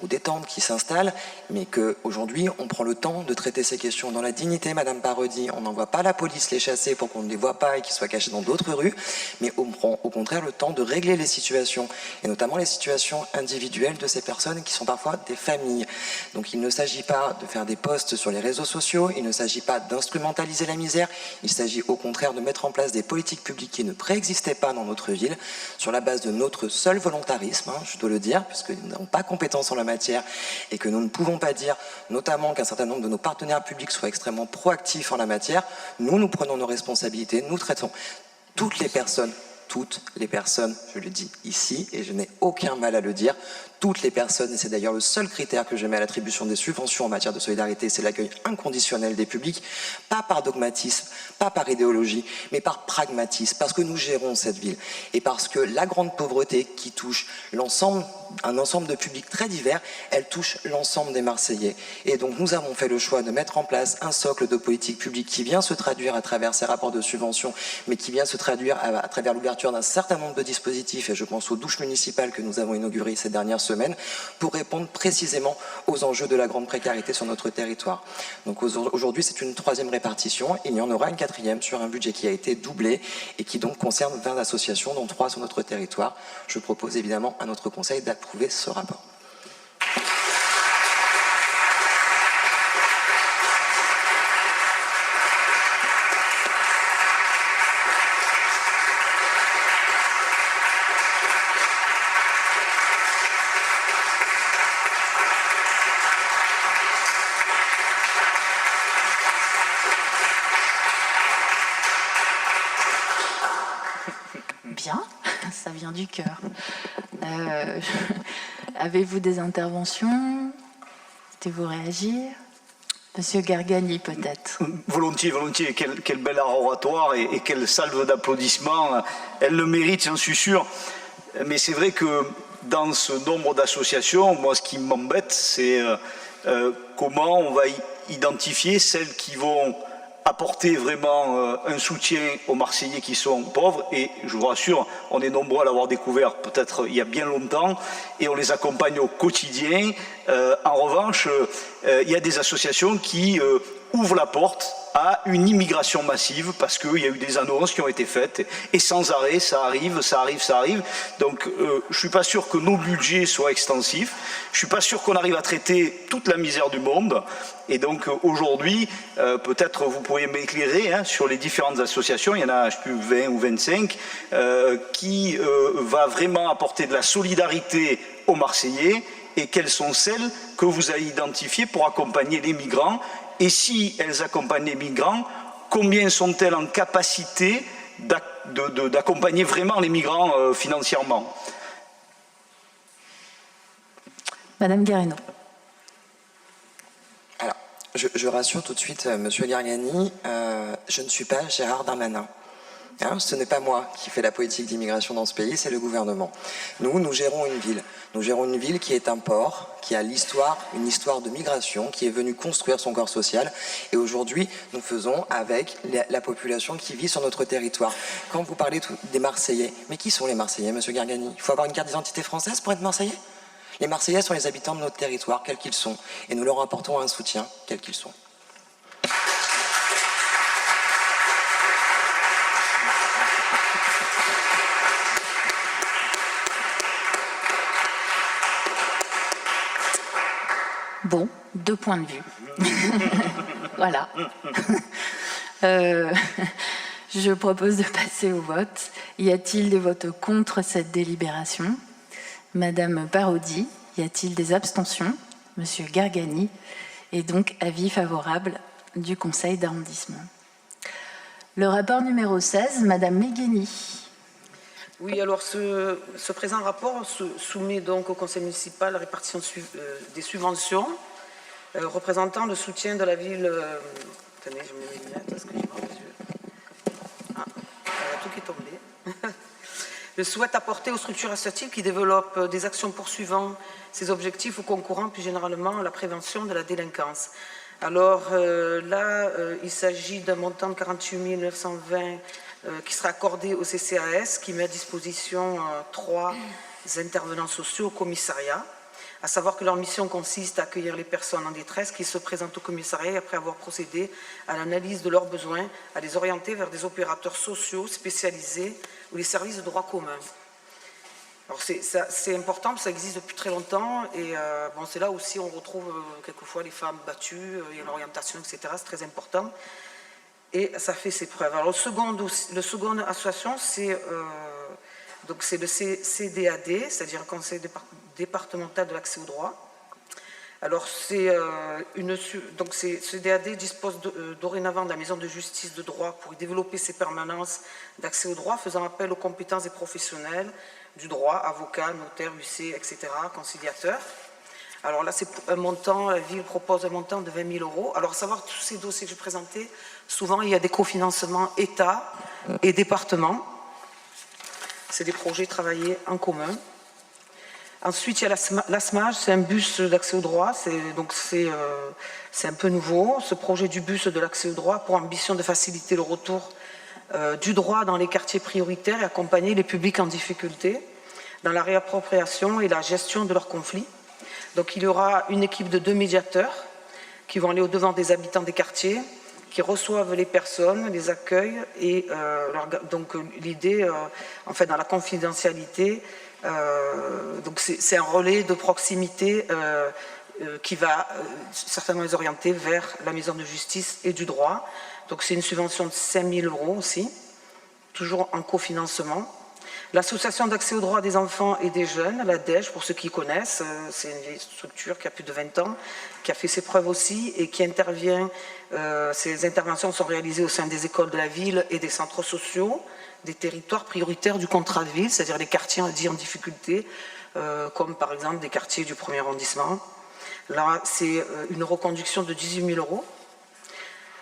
ou des tentes qui s'installent, mais qu'aujourd'hui on prend le temps de traiter ces questions dans la dignité, Madame Parodi. On n'envoie pas la police les chasser pour qu'on ne les voit pas et qu'ils soient cachés dans d'autres rues, mais on prend au contraire le temps de régler les situations, et notamment les situations individuelles de ces personnes qui sont parfois des familles. Donc il ne s'agit pas de faire des posts sur les réseaux sociaux, il ne s'agit pas d'instrumentaliser la misère, il s'agit au contraire de mettre en place des politiques publiques qui ne préexistaient n'existaient pas dans notre ville, sur la base de notre seul volontarisme, hein, je dois le dire, puisque nous n'avons pas compétence en la matière et que nous ne pouvons pas dire, notamment qu'un certain nombre de nos partenaires publics soient extrêmement proactifs en la matière. Nous prenons nos responsabilités, nous traitons toutes les personnes, je le dis ici, et je n'ai aucun mal à le dire, toutes les personnes, et c'est d'ailleurs le seul critère que je mets à l'attribution des subventions en matière de solidarité, c'est l'accueil inconditionnel des publics, pas par dogmatisme, pas par idéologie, mais par pragmatisme, parce que nous gérons cette ville, et parce que la grande pauvreté qui touche un ensemble de publics très divers, elle touche l'ensemble des Marseillais. Et donc nous avons fait le choix de mettre en place un socle de politique publique qui vient se traduire à travers ces rapports de subvention, mais qui vient se traduire à travers l'ouverture d'un certain nombre de dispositifs, et je pense aux douches municipales que nous avons inaugurées ces dernières semaines, pour répondre précisément aux enjeux de la grande précarité sur notre territoire. Donc aujourd'hui, c'est une 3e répartition, il y en aura une 4e sur un budget qui a été doublé et qui donc concerne 20 associations, dont 3 sur notre territoire. Je propose évidemment à notre conseil d'approuver ce rapport. Bien, ça vient du cœur. Avez-vous des interventions? Souhaitez-vous réagir? Monsieur Gargani, peut-être. Volontiers, volontiers. Quel bel art oratoire et quelle salve d'applaudissements. Elle le mérite, j'en suis sûr. Mais c'est vrai que dans ce nombre d'associations, moi, ce qui m'embête, c'est comment on va identifier celles qui vont apporter vraiment un soutien aux Marseillais qui sont pauvres, et je vous rassure, on est nombreux à l'avoir découvert peut-être il y a bien longtemps, et on les accompagne au quotidien. En revanche, il y a des associations qui ouvrent la porte à une immigration massive, parce qu'il y a eu des annonces qui ont été faites, et sans arrêt, ça arrive, ça arrive, ça arrive. Donc je ne suis pas sûr que nos budgets soient extensifs, je ne suis pas sûr qu'on arrive à traiter toute la misère du monde, et donc aujourd'hui, peut-être vous pourriez m'éclairer sur les différentes associations, il y en a, je ne sais plus, 20 ou 25, qui va vraiment apporter de la solidarité aux Marseillais, et quelles sont celles que vous avez identifiées pour accompagner les migrants. Et si elles accompagnent les migrants, combien sont-elles en capacité d'accompagner vraiment les migrants financièrement? Madame Guéréno. Alors, je rassure tout de suite Monsieur Gargani, je ne suis pas Gérard Darmanin. Hein, ce n'est pas moi qui fais la politique d'immigration dans ce pays, c'est le gouvernement. Nous gérons une ville. Nous gérons une ville qui est un port, qui a une histoire de migration, qui est venue construire son corps social. Et aujourd'hui, nous faisons avec la population qui vit sur notre territoire. Quand vous parlez des Marseillais, mais qui sont les Marseillais, Monsieur Gargani? Il faut avoir une carte d'identité française pour être Marseillais? Les Marseillais sont les habitants de notre territoire, quels qu'ils sont. Et nous leur apportons un soutien, quels qu'ils sont. Bon, 2 points de vue. Voilà. Je propose de passer au vote. Y a-t-il des votes contre cette délibération? Madame Parodi, y a-t-il des abstentions? Monsieur Gargani, et donc avis favorable du conseil d'arrondissement. Le rapport numéro 16, Madame Megheni. Oui, alors ce présent rapport soumet donc au conseil municipal la répartition des subventions représentant le soutien de la ville. Attendez, je mets mes lunettes parce que j'ai pas les yeux. Ah, il y a tout qui est tombé. Le souhaite apporter aux structures associatives qui développent des actions poursuivant ces objectifs ou concourant plus généralement à la prévention de la délinquance. Alors là, il s'agit d'un montant de 48 920 qui sera accordé au CCAS, qui met à disposition 3 intervenants sociaux au commissariat, à savoir que leur mission consiste à accueillir les personnes en détresse qui se présentent au commissariat et après avoir procédé à l'analyse de leurs besoins, à les orienter vers des opérateurs sociaux spécialisés ou les services de droit commun. Alors c'est important, parce que ça existe depuis très longtemps, et bon, c'est là aussi on retrouve quelquefois les femmes battues, il y a l'orientation, etc., c'est très important. et ça fait ses preuves. Alors le second association, c'est le CDAD, c'est-à-dire le Conseil départemental de l'accès au droit. Alors ce DAD dispose dorénavant de la maison de justice de droit pour développer ses permanences d'accès au droit, faisant appel aux compétences des professionnels du droit, avocats, notaires, huissiers, etc., conciliateurs. Alors là, c'est un montant, la ville propose un montant de 20 000 €. Alors, à savoir, tous ces dossiers que je présentais, souvent, il y a des cofinancements État et département. C'est des projets travaillés en commun. Ensuite, il y a l'ASMAGE, c'est un bus d'accès au droit, c'est un peu nouveau. Ce projet du bus de l'accès au droit a pour ambition de faciliter le retour du droit dans les quartiers prioritaires et accompagner les publics en difficulté dans la réappropriation et la gestion de leurs conflits. Donc il y aura une équipe de 2 médiateurs qui vont aller au-devant des habitants des quartiers, qui reçoivent les personnes, les accueillent et donc l'idée, en fait, dans la confidentialité, donc c'est un relais de proximité qui va certainement les orienter vers la maison de justice et du droit. Donc c'est une subvention de 5 000 € aussi, toujours en cofinancement. L'association d'accès au droit des enfants et des jeunes, l'ADEJ, pour ceux qui connaissent, c'est une vieille structure qui a plus de 20 ans, qui a fait ses preuves aussi et qui intervient, ces interventions sont réalisées au sein des écoles de la ville et des centres sociaux, des territoires prioritaires du contrat de ville, c'est-à-dire les quartiers dits en difficulté, comme par exemple des quartiers du 1er arrondissement. Là, c'est une reconduction de 18 000 €.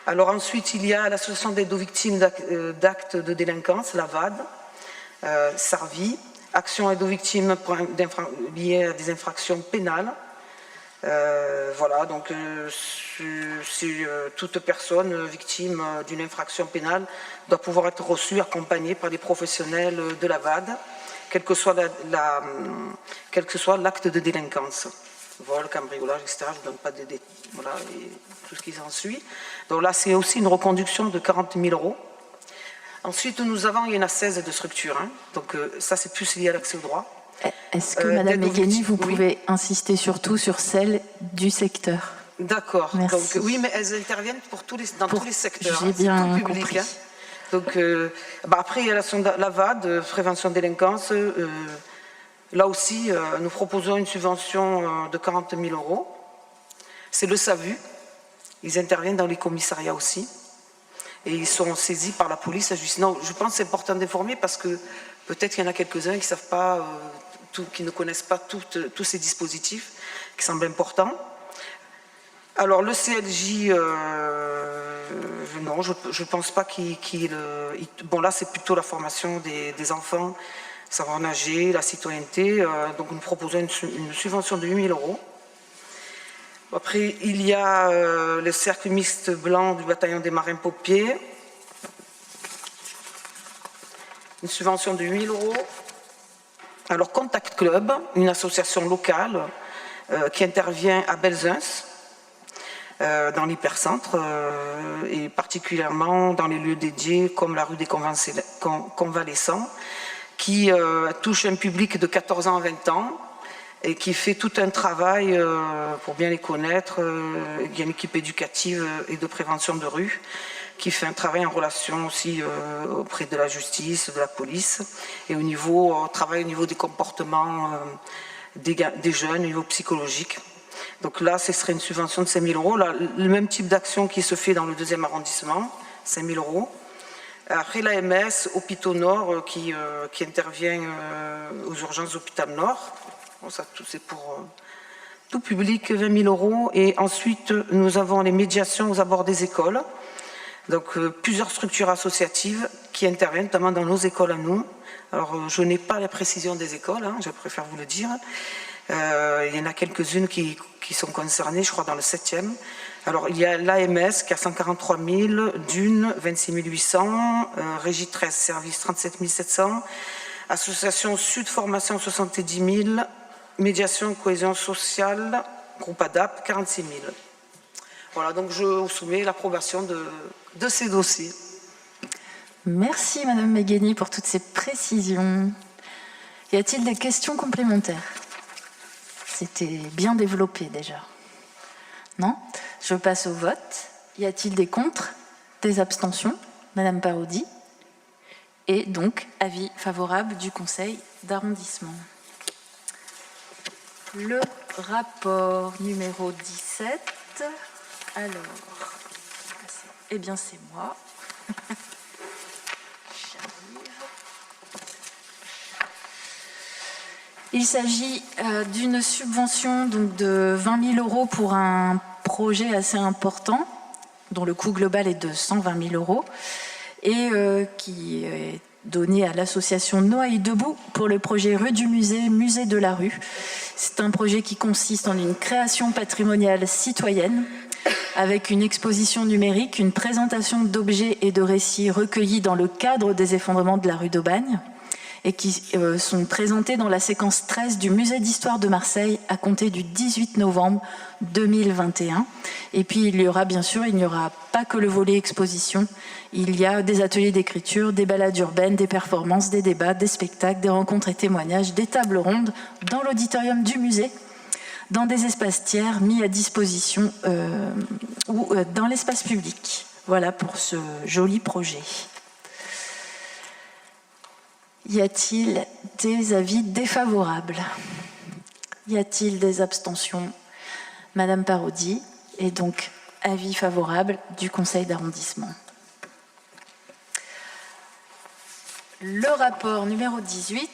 Alors ensuite, il y a l'association d'aide aux victimes d'actes de délinquance, la VAD, SARVI, Action aide aux victimes liées à des infractions pénales. Voilà, donc toute personne victime d'une infraction pénale doit pouvoir être reçue, accompagnée par des professionnels de la VAD, quel que soit l'acte de délinquance. Vol, cambriolage, etc. Je ne donne pas de détails, voilà, et tout ce qui s'ensuit. Donc là, c'est aussi une reconduction de 40 000 €. Ensuite, nous avons, il y en a 16 de structures, hein. Donc ça, c'est plus lié à l'accès au droit. Est-ce que, Madame Megheni, vous pouvez insister surtout sur celle du secteur? D'accord. Merci. Donc, oui, mais elles interviennent dans tous les secteurs. J'ai bien tout public, compris. hein. Donc, après, il y a la VAD, prévention de délinquance. Là aussi, nous proposons une subvention de 40 000 €. C'est le SAVU. Ils interviennent dans les commissariats aussi. Et ils sont saisis par la police, la justice. Non, je pense que c'est important d'informer parce que peut-être qu'il y en a quelques-uns qui ne savent pas, qui ne connaissent pas tous ces dispositifs qui semblent importants. Alors le CLJ, non, je ne pense pas qu'il... Bon, là, c'est plutôt la formation des enfants, savoir nager, la citoyenneté. Donc nous proposons une subvention de 8 000 €. Après, il y a le cercle mixte blanc du bataillon des marins-pompiers. Une subvention de 8 000 €. Alors, Contact Club, une association locale qui intervient à Belzins, dans l'hypercentre, et particulièrement dans les lieux dédiés comme la rue des Convalescents, qui touche un public de 14 ans à 20 ans, et qui fait tout un travail pour bien les connaître. Il y a une équipe éducative et de prévention de rue qui fait un travail en relation aussi auprès de la justice, de la police, et travail au niveau des comportements des jeunes, au niveau psychologique. Donc là, ce serait une subvention de 5 000 €. Là, le même type d'action qui se fait dans le 2e arrondissement, 5 000 €. Après, l'AMS, Hôpitaux Nord, qui intervient aux urgences Hôpital Nord. Bon, ça, c'est pour tout public, 20 000 €. Et ensuite, nous avons les médiations aux abords des écoles. Donc, plusieurs structures associatives qui interviennent, notamment dans nos écoles à nous. Alors, je n'ai pas la précision des écoles, hein, je préfère vous le dire. Il y en a quelques-unes qui sont concernées, je crois, dans le 7e. Alors, il y a l'AMS qui a 143 000, Dune, 26 800, Régie 13 Service, 37 700, Association Sud Formation, 70 000, Médiation, Cohésion Sociale, Groupe ADAP, 46 000. Voilà, donc je vous soumets l'approbation de ces dossiers. Merci, Madame Megheni, pour toutes ces précisions. Y a-t-il des questions complémentaires? C'était bien développé déjà. Non? Je passe au vote. Y a-t-il des contre? des abstentions, Madame Parodi, et donc avis favorable du conseil d'arrondissement. Le rapport numéro 17, alors, eh bien c'est moi. Il s'agit d'une subvention donc, de 20 000 € pour un projet assez important, dont le coût global est de 120 000 € et qui est donné à l'association Noailles Debout pour le projet Rue du Musée, Musée de la Rue. C'est un projet qui consiste en une création patrimoniale citoyenne avec une exposition numérique, une présentation d'objets et de récits recueillis dans le cadre des effondrements de la rue d'Aubagne et qui sont présentés dans la séquence 13 du Musée d'Histoire de Marseille à compter du 18 novembre 2021. Et puis il n'y aura pas que le volet exposition, il y a des ateliers d'écriture, des balades urbaines, des performances, des débats, des spectacles, des rencontres et témoignages, des tables rondes dans l'auditorium du musée, dans des espaces tiers mis à disposition ou dans l'espace public. Voilà pour ce joli projet. Y a-t-il des avis défavorables? Y a-t-il des abstentions? Madame Parodi, et donc avis favorable du conseil d'arrondissement. Le rapport numéro 18,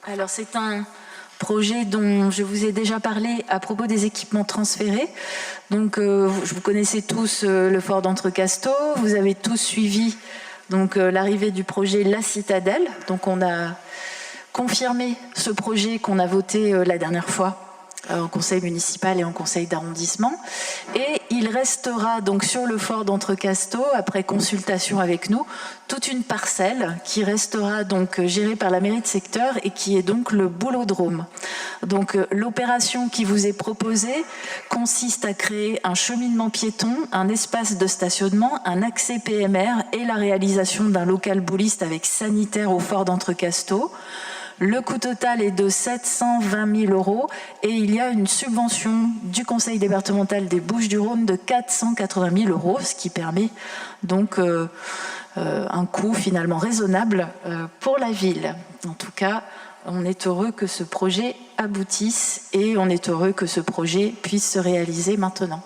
alors c'est un projet dont je vous ai déjà parlé à propos des équipements transférés. Donc vous connaissez tous le fort d'Entrecasteaux, vous avez tous suivi donc l'arrivée du projet La Citadelle. Donc on a confirmé ce projet qu'on a voté la dernière fois en conseil municipal et en conseil d'arrondissement. Et il restera donc sur le fort d'Entrecasteaux, après consultation avec nous, toute une parcelle qui restera donc gérée par la mairie de secteur et qui est donc le boulodrome. Donc l'opération qui vous est proposée consiste à créer un cheminement piéton, un espace de stationnement, un accès PMR et la réalisation d'un local bouliste avec sanitaire au fort d'Entrecasteaux. Le coût total est de 720 000 € et il y a une subvention du conseil départemental des Bouches-du-Rhône de 480 000 €, ce qui permet donc un coût finalement raisonnable pour la ville. En tout cas, on est heureux que ce projet aboutisse et on est heureux que ce projet puisse se réaliser maintenant.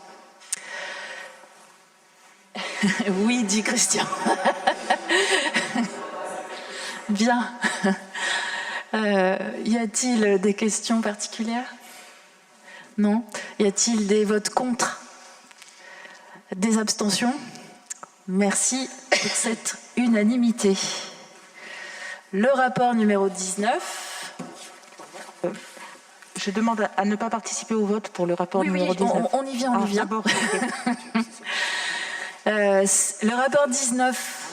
Oui, dit Christian. Bien. Y a-t-il des questions particulières? Non. Y a-t-il des votes contre? Des abstentions? Merci pour cette unanimité. Le rapport numéro 19. Je demande à ne pas participer au vote pour le rapport numéro 19. On y vient, on y vient. Le rapport 19.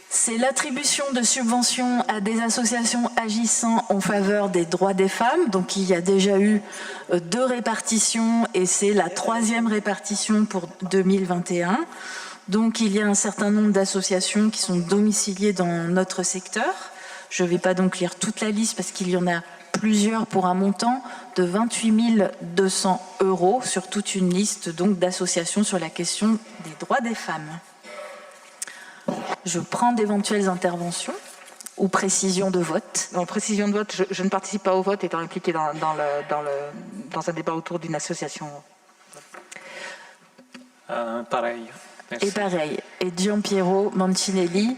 C'est l'attribution de subventions à des associations agissant en faveur des droits des femmes. Donc il y a déjà eu 2 répartitions et c'est la 3e répartition pour 2021. Donc il y a un certain nombre d'associations qui sont domiciliées dans notre secteur. Je ne vais pas donc lire toute la liste parce qu'il y en a plusieurs pour un montant de 28 200 € sur toute une liste donc d'associations sur la question des droits des femmes. Je prends d'éventuelles interventions ou précisions de vote. En précision de vote, je ne participe pas au vote étant impliqué dans un débat autour d'une association. Pareil. Merci. Et pareil. Et Gianpiero Mancinelli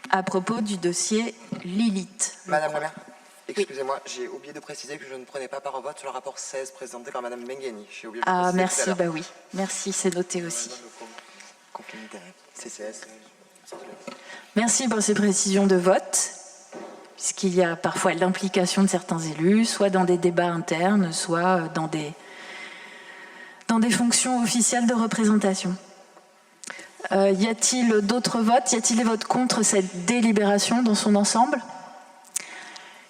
à propos du dossier Lilith. Madame la maire, excusez-moi, j'ai oublié de préciser que je ne prenais pas part au vote sur le rapport 16 présenté par Madame Mengeni. Ah merci, bah oui. Merci, c'est noté aussi. Conflit d'intérêt, CCS. Merci pour ces précisions de vote, puisqu'il y a parfois l'implication de certains élus, soit dans des débats internes, soit dans des fonctions officielles de représentation. Y a-t-il d'autres votes? Y a-t-il des votes contre cette délibération dans son ensemble?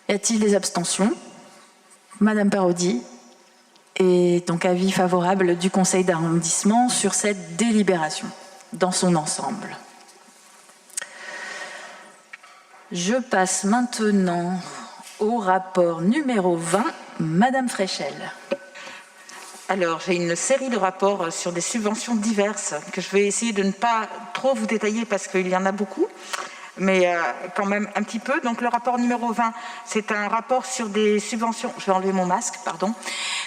Y a-t-il des abstentions? Madame Parodi, et donc avis favorable du conseil d'arrondissement sur cette délibération dans son ensemble. Je passe maintenant au rapport numéro 20, Madame Fréchel. Alors, j'ai une série de rapports sur des subventions diverses que je vais essayer de ne pas trop vous détailler parce qu'il y en a beaucoup, mais quand même un petit peu. Donc, le rapport numéro 20, c'est un rapport sur des subventions, je vais enlever mon masque, pardon,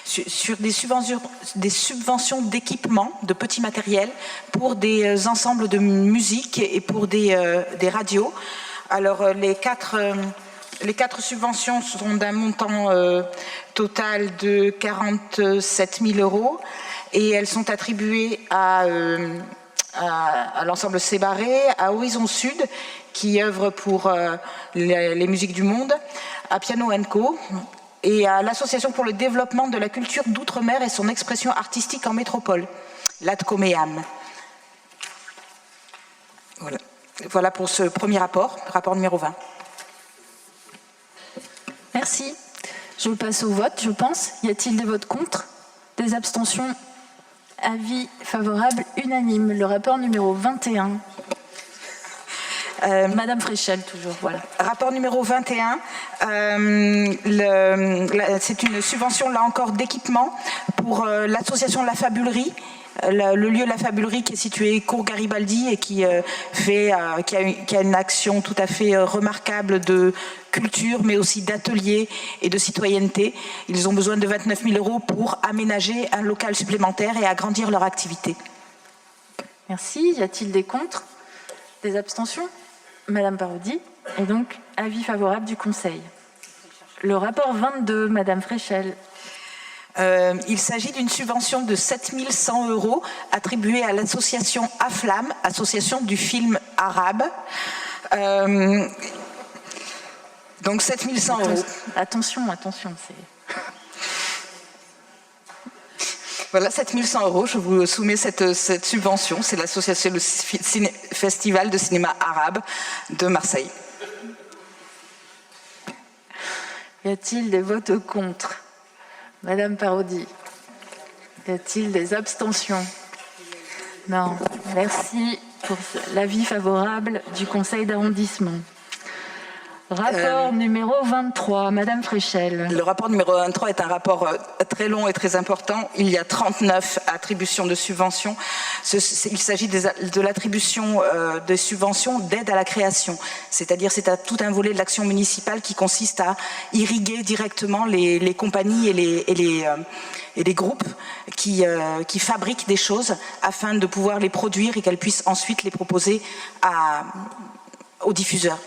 sur des subventions d'équipement, de petits matériels pour des ensembles de musique et pour des radios. Alors, les quatre subventions sont d'un montant total de 47 000 € et elles sont attribuées à l'ensemble Sébarré, à Horizon Sud, qui œuvre pour les musiques du monde, à Piano & Co, et à l'Association pour le développement de la culture d'outre-mer et son expression artistique en métropole, l'ADCOMEAM. Voilà pour ce premier rapport numéro 20. Merci. Je passe au vote, je pense. Y a-t-il des votes contre? Des abstentions? Avis favorable unanime. Le rapport numéro 21. Madame Fréchel, toujours, voilà. Rapport numéro 21, c'est une subvention, là encore, d'équipement pour l'association La Fabulerie, le lieu La Fabulerie qui est situé cours Garibaldi et qui a une action tout à fait remarquable de culture, mais aussi d'ateliers et de citoyenneté. Ils ont besoin de 29 000 € pour aménager un local supplémentaire et agrandir leur activité. Merci. Y a-t-il des contre? Des abstentions? Madame Parodi. Et donc, avis favorable du Conseil. Le rapport 22, Madame Fréchel. Il s'agit d'une subvention de 7 100 € attribuée à l'association AFLAM, association du film arabe. Donc 7 100 €. Attention, c'est... Voilà, 7 100 €, je vous soumets cette subvention. C'est l'association, le Festival de cinéma arabe de Marseille. Y a-t-il des votes contre? Madame Parodi. Y a-t-il des abstentions? Non. Merci pour l'avis favorable du Conseil d'arrondissement. Rapport numéro 23, Madame Fréchel. Le rapport numéro 23 est un rapport très long et très important. Il y a 39 attributions de subventions. Il s'agit de l'attribution des subventions d'aide à la création. C'est-à-dire c'est à tout un volet de l'action municipale qui consiste à irriguer directement les compagnies et les groupes qui fabriquent des choses afin de pouvoir les produire et qu'elles puissent ensuite les proposer aux diffuseurs.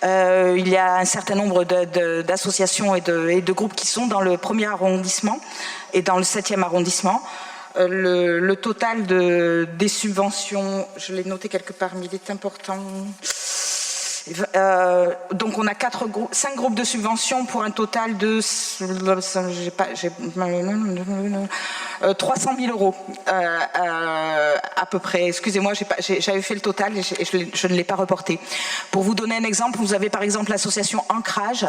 Il y a un certain nombre d'associations et de groupes qui sont dans le 1er arrondissement et dans le 7e arrondissement. Le total des subventions, je l'ai noté quelque part, mais il est important. Donc on a 5 groupes de subventions pour un total de 300 000 € à peu près. Excusez-moi, j'avais fait le total et je ne l'ai pas reporté. Pour vous donner un exemple, vous avez par exemple l'association Ancrage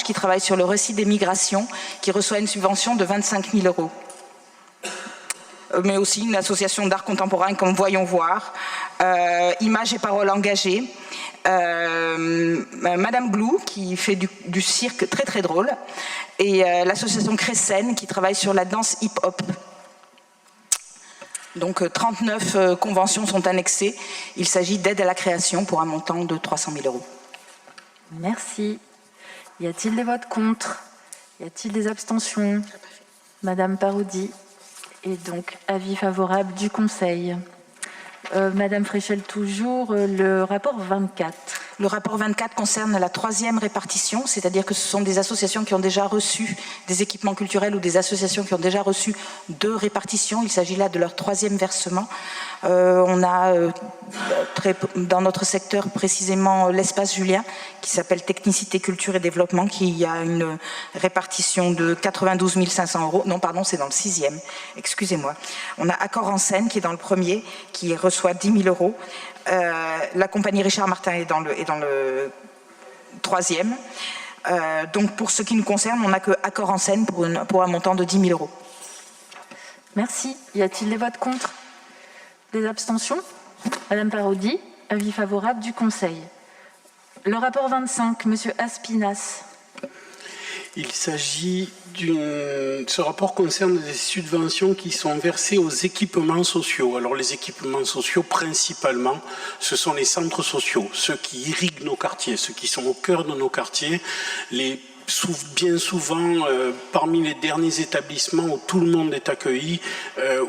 qui travaille sur le récit des migrations, qui reçoit une subvention de 25 000 €. Mais aussi une association d'art contemporain comme Voyons Voir, Images et Paroles Engagées, Madame Glou qui fait du cirque très très drôle, et l'association Crescène qui travaille sur la danse hip-hop. Donc 39 conventions sont annexées. Il s'agit d'aide à la création pour un montant de 300 000 €. Merci. Y a-t-il des votes contre? Y a-t-il des abstentions? Madame Parodi. Et donc, avis favorable du Conseil. Madame Fréchel, toujours, le rapport 24. Le rapport 24 concerne la 3e répartition, c'est-à-dire que ce sont des associations qui ont déjà reçu des équipements culturels ou des associations qui ont déjà reçu 2 répartitions. Il s'agit là de leur 3e versement. On a dans notre secteur précisément l'Espace Julien, qui s'appelle Technicité, Culture et Développement, qui a une répartition de 92 500 €. Non, pardon, c'est dans le 6e. Excusez-moi. On a Accord en Seine, qui est dans le 1er, qui reçoit 10 000 €. La compagnie Richard Martin est dans le 3e. Donc pour ce qui nous concerne, on n'a que Accord en Seine pour un montant de 10 000 €. Merci. Y a-t-il des votes contre? Des abstentions? Madame Parodi, avis favorable du Conseil. Le rapport 25, Monsieur Aspinas. Il s'agit ce rapport concerne des subventions qui sont versées aux équipements sociaux. Alors les équipements sociaux, principalement, ce sont les centres sociaux, ceux qui irriguent nos quartiers, ceux qui sont au cœur de nos quartiers, bien souvent parmi les derniers établissements où tout le monde est accueilli,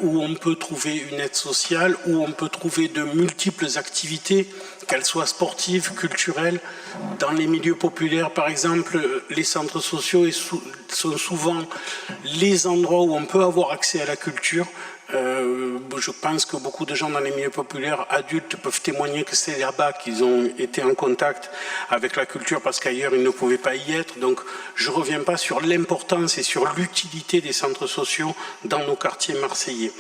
où on peut trouver une aide sociale, où on peut trouver de multiples activités, qu'elles soient sportives, culturelles. Dans les milieux populaires, par exemple, les centres sociaux sont souvent les endroits où on peut avoir accès à la culture. Je pense que beaucoup de gens dans les milieux populaires adultes peuvent témoigner que c'est là-bas qu'ils ont été en contact avec la culture parce qu'ailleurs ils ne pouvaient pas y être. Donc je ne reviens pas sur l'importance et sur l'utilité des centres sociaux dans nos quartiers marseillais.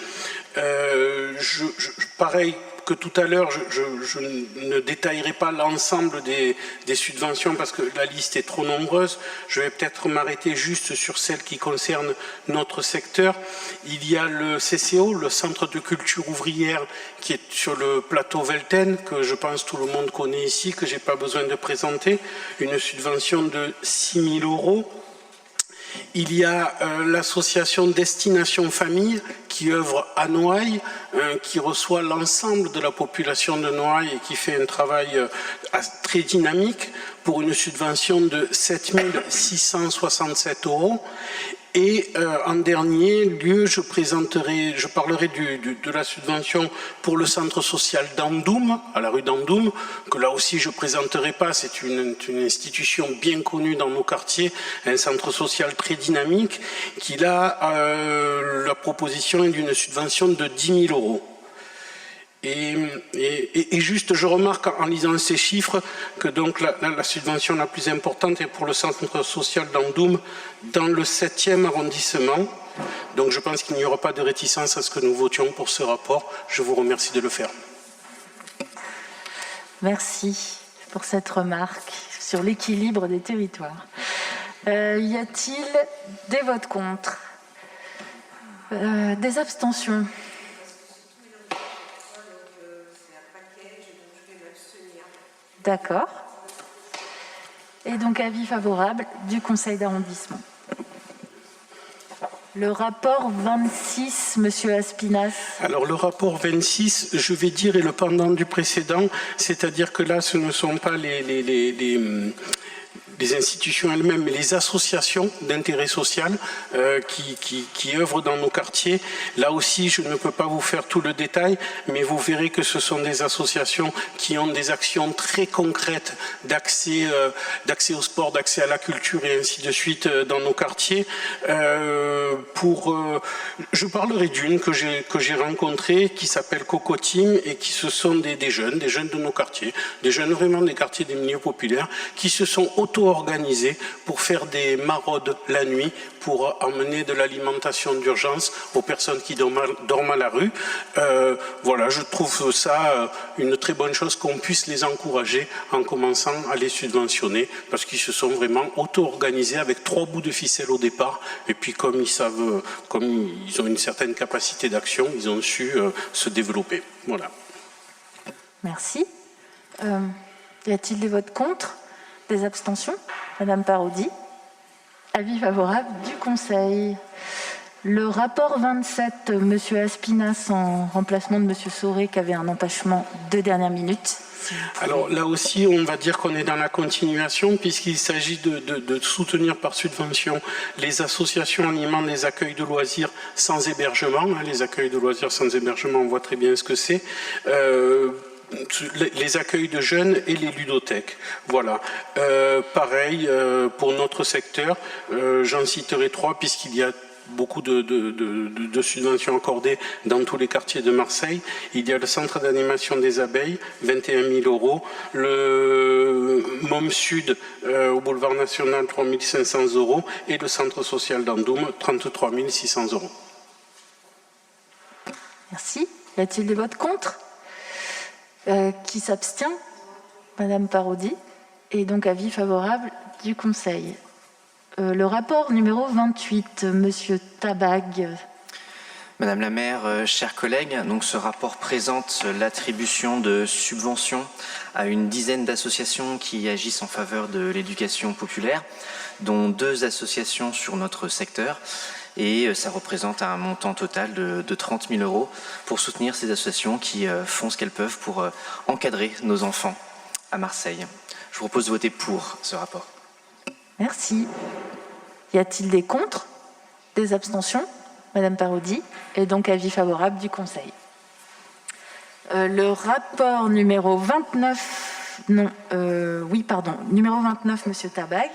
Pareil que tout à l'heure, je ne détaillerai pas l'ensemble des subventions parce que la liste est trop nombreuse. Je vais peut-être m'arrêter juste sur celles qui concernent notre secteur. Il y a le CCO, le Centre de culture ouvrière, qui est sur le plateau Velten, que je pense tout le monde connaît ici, que je n'ai pas besoin de présenter, une subvention de 6 000 €. Il y a l'association Destination Famille qui œuvre à Noailles, qui reçoit l'ensemble de la population de Noailles et qui fait un travail très dynamique pour une subvention de 7 667 €. Et en dernier lieu, je parlerai de la subvention pour le centre social d'Andoum, à la rue d'Andoum, que là aussi je ne présenterai pas, c'est une institution bien connue dans nos quartiers, un centre social très dynamique, qui a la proposition d'une subvention de 10 000 €. Et juste, je remarque en lisant ces chiffres que donc la subvention la plus importante est pour le centre social d'Andoum dans le 7e arrondissement. Donc je pense qu'il n'y aura pas de réticence à ce que nous votions pour ce rapport. Je vous remercie de le faire. Merci pour cette remarque sur l'équilibre des territoires. Y a-t-il des votes contre? Des abstentions? D'accord. Et donc avis favorable du conseil d'arrondissement. Le rapport 26, Monsieur Aspinas. Alors le rapport 26, je vais dire, est le pendant du précédent, c'est-à-dire que là, ce ne sont pas les institutions elles-mêmes, mais les associations d'intérêt social qui œuvrent dans nos quartiers. Là aussi, je ne peux pas vous faire tout le détail, mais vous verrez que ce sont des associations qui ont des actions très concrètes d'accès au sport, d'accès à la culture et ainsi de suite dans nos quartiers. Je parlerai d'une que j'ai rencontrée qui s'appelle Coco Team et qui ce sont des jeunes de nos quartiers, des jeunes vraiment des quartiers des milieux populaires qui se sont auto-organisés pour faire des maraudes la nuit pour emmener de l'alimentation d'urgence aux personnes qui dorment à la rue. Voilà, je trouve ça une très bonne chose qu'on puisse les encourager en commençant à les subventionner parce qu'ils se sont vraiment auto-organisés avec 3 bouts de ficelle au départ et puis comme ils ont une certaine capacité d'action, ils ont su se développer. Voilà. Merci. Y a-t-il des votes contre? Des abstentions? Madame Parodi. Avis favorable du Conseil. Le rapport 27, Monsieur Aspinas en remplacement de Monsieur Sauré qui avait un empêchement de dernière minute. Alors là aussi, on va dire qu'on est dans la continuation puisqu'il s'agit de soutenir par subvention les associations animant des accueils de loisirs sans hébergement. Les accueils de loisirs sans hébergement, on voit très bien ce que c'est. Les accueils de jeunes et les ludothèques. Voilà. Pareil pour notre secteur, j'en citerai 3 puisqu'il y a beaucoup de subventions accordées dans tous les quartiers de Marseille. Il y a le centre d'animation des abeilles, 21 000 €. Le MOM Sud au boulevard National, 3 500 €. Et le centre social d'Andoum, 33 600 €. Merci. Y a-t-il des votes contre? Qui s'abstient? Madame Parodi. Et donc avis favorable du Conseil. Le rapport numéro 28, Monsieur Tabag. Madame la maire, chers collègues, donc ce rapport présente l'attribution de subventions à une dizaine d'associations qui agissent en faveur de l'éducation populaire, dont 2 associations sur notre secteur, et ça représente un montant total de 30 000 € pour soutenir ces associations qui font ce qu'elles peuvent pour encadrer nos enfants à Marseille. Je vous propose de voter pour ce rapport. Merci. Y a-t-il des contre? Des abstentions? Madame Parodi, et donc avis favorable du Conseil. Le rapport numéro 29, numéro 29, Monsieur Tabag.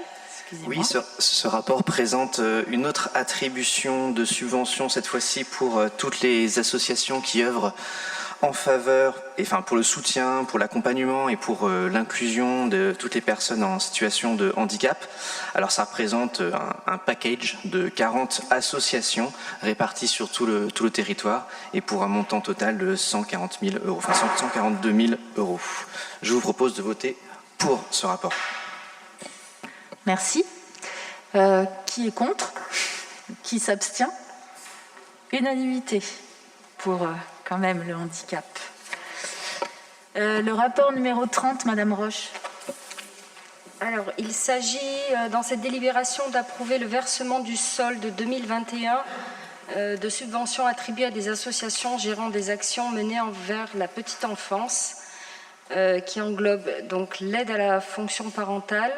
Oui, ce rapport présente une autre attribution de subventions, cette fois-ci pour toutes les associations qui œuvrent en faveur, pour le soutien, pour l'accompagnement et pour l'inclusion de toutes les personnes en situation de handicap. Alors ça représente un package de 40 associations réparties sur tout le territoire et pour un montant total de 142 000 €. Je vous propose de voter pour ce rapport. Merci. Qui est contre? Qui s'abstient? Unanimité pour quand même le handicap. Le rapport numéro 30, Madame Roche. Alors, il s'agit dans cette délibération d'approuver le versement du solde 2021 de subventions attribuées à des associations gérant des actions menées envers la petite enfance, qui englobe donc l'aide à la fonction parentale.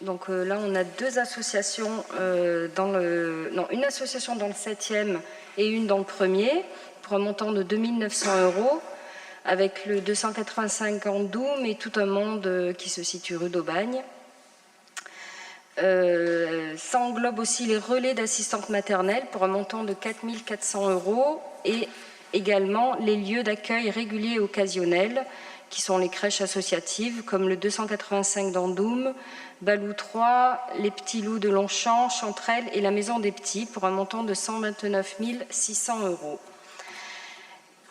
Donc là, on a 2 associations, une association dans le 7e et une dans le 1er, pour un montant de 2 900 €, avec le 285 en Doum et tout un monde qui se situe rue d'Aubagne. Ça englobe aussi les relais d'assistantes maternelles pour un montant de 4 400 € et également les lieux d'accueil réguliers et occasionnels, qui sont les crèches associatives, comme le 285 d'Andoum, Balou 3, les Petits Loups de Longchamp, Chanterelle et la Maison des Petits, pour un montant de 129 600 €.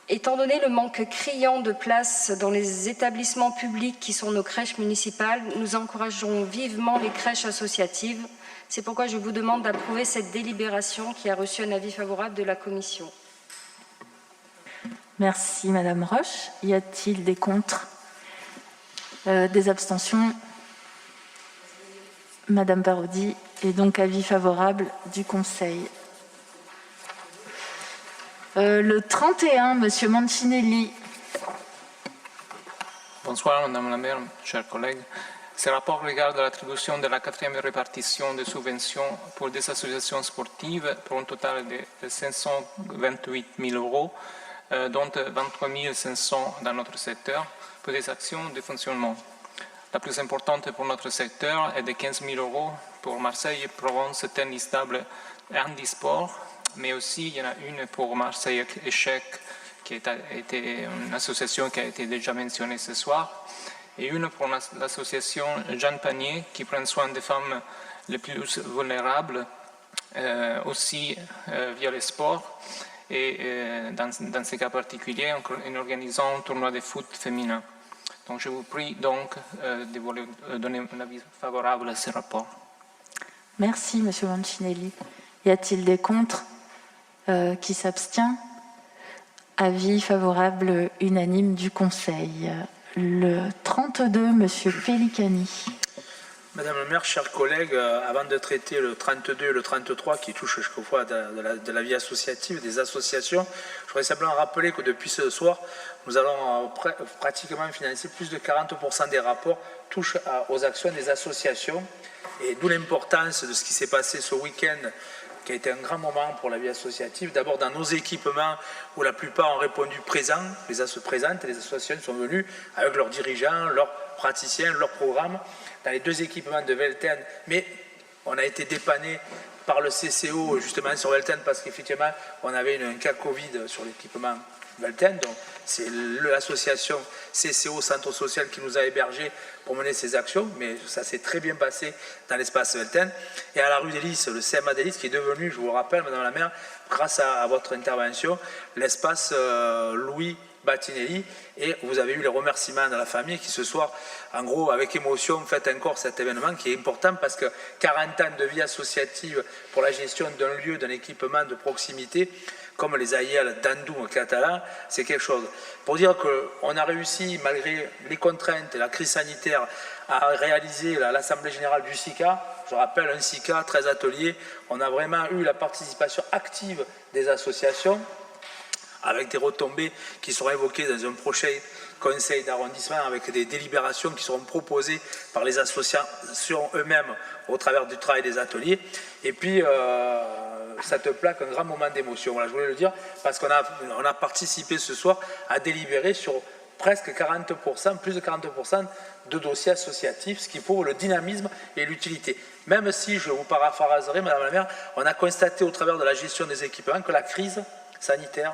Étant donné le manque criant de places dans les établissements publics qui sont nos crèches municipales, nous encourageons vivement les crèches associatives. C'est pourquoi je vous demande d'approuver cette délibération qui a reçu un avis favorable de la Commission. Merci Madame Roche. Y a-t-il des contre? Des abstentions? Madame Parodi, et donc avis favorable du Conseil. Le 31, Monsieur Mancinelli. Bonsoir Madame la maire, chers collègues. Ce rapport regarde l'attribution de la 4e répartition des subventions pour des associations sportives pour un total de 528 000 €, dont 23 500 dans notre secteur, pour des actions de fonctionnement. La plus importante pour notre secteur est de 15 000 € pour Marseille Provence Tennis Stable Handisport, mais aussi il y en a une pour Marseille Échec, qui était une association qui a été déjà mentionnée ce soir, et une pour l'association Jeanne Panier, qui prend soin des femmes les plus vulnérables, aussi via le sport, et dans ces cas particuliers, en organisant un tournoi de foot féminin. Donc je vous prie donc de donner un avis favorable à ce rapport. Merci Monsieur Mancinelli. Y a-t-il des contre? Qui s'abstient? Avis favorable unanime du Conseil. Le 32, Monsieur Pellicani. Madame la maire, chers collègues, avant de traiter le 32 et le 33 qui touchent quelquefois de la vie associative, des associations, je voudrais simplement rappeler que depuis ce soir, nous allons pratiquement financer plus de 40% des rapports touchent aux actions des associations, et d'où l'importance de ce qui s'est passé ce week-end, qui a été un grand moment pour la vie associative. D'abord dans nos équipements où la plupart ont répondu présents, les associations sont venues avec leurs dirigeants, leurs praticiens, leurs programmes, dans les 2 équipements de Velten, mais on a été dépanné par le CCO justement sur Velten parce qu'effectivement on avait un cas Covid sur l'équipement Velten, donc c'est l'association CCO Centre Social qui nous a hébergés pour mener ces actions, mais ça s'est très bien passé dans l'espace Velten. Et à la rue des Lys, le CMA des Lys qui est devenu, je vous le rappelle Madame la maire, grâce à votre intervention, l'espace Louis Battinelli, et vous avez eu les remerciements de la famille qui ce soir, en gros, avec émotion, fête encore cet événement qui est important parce que 40 ans de vie associative pour la gestion d'un lieu, d'un équipement de proximité, comme les AIL d'Andoum catalan, c'est quelque chose. Pour dire qu'on a réussi, malgré les contraintes et la crise sanitaire, à réaliser l'Assemblée Générale du SICA. Je rappelle, un SICA, 13 ateliers. On a vraiment eu la participation active des associations, avec des retombées qui seront évoquées dans un prochain conseil d'arrondissement, avec des délibérations qui seront proposées par les associations eux-mêmes au travers du travail des ateliers. Et puis, ça te plaque un grand moment d'émotion. Voilà, je voulais le dire, parce qu'on a participé ce soir à délibérer sur presque 40%, plus de 40% de dossiers associatifs, ce qui prouve le dynamisme et l'utilité. Même si, je vous paraphraserai, Madame la maire, on a constaté au travers de la gestion des équipements que la crise sanitaire,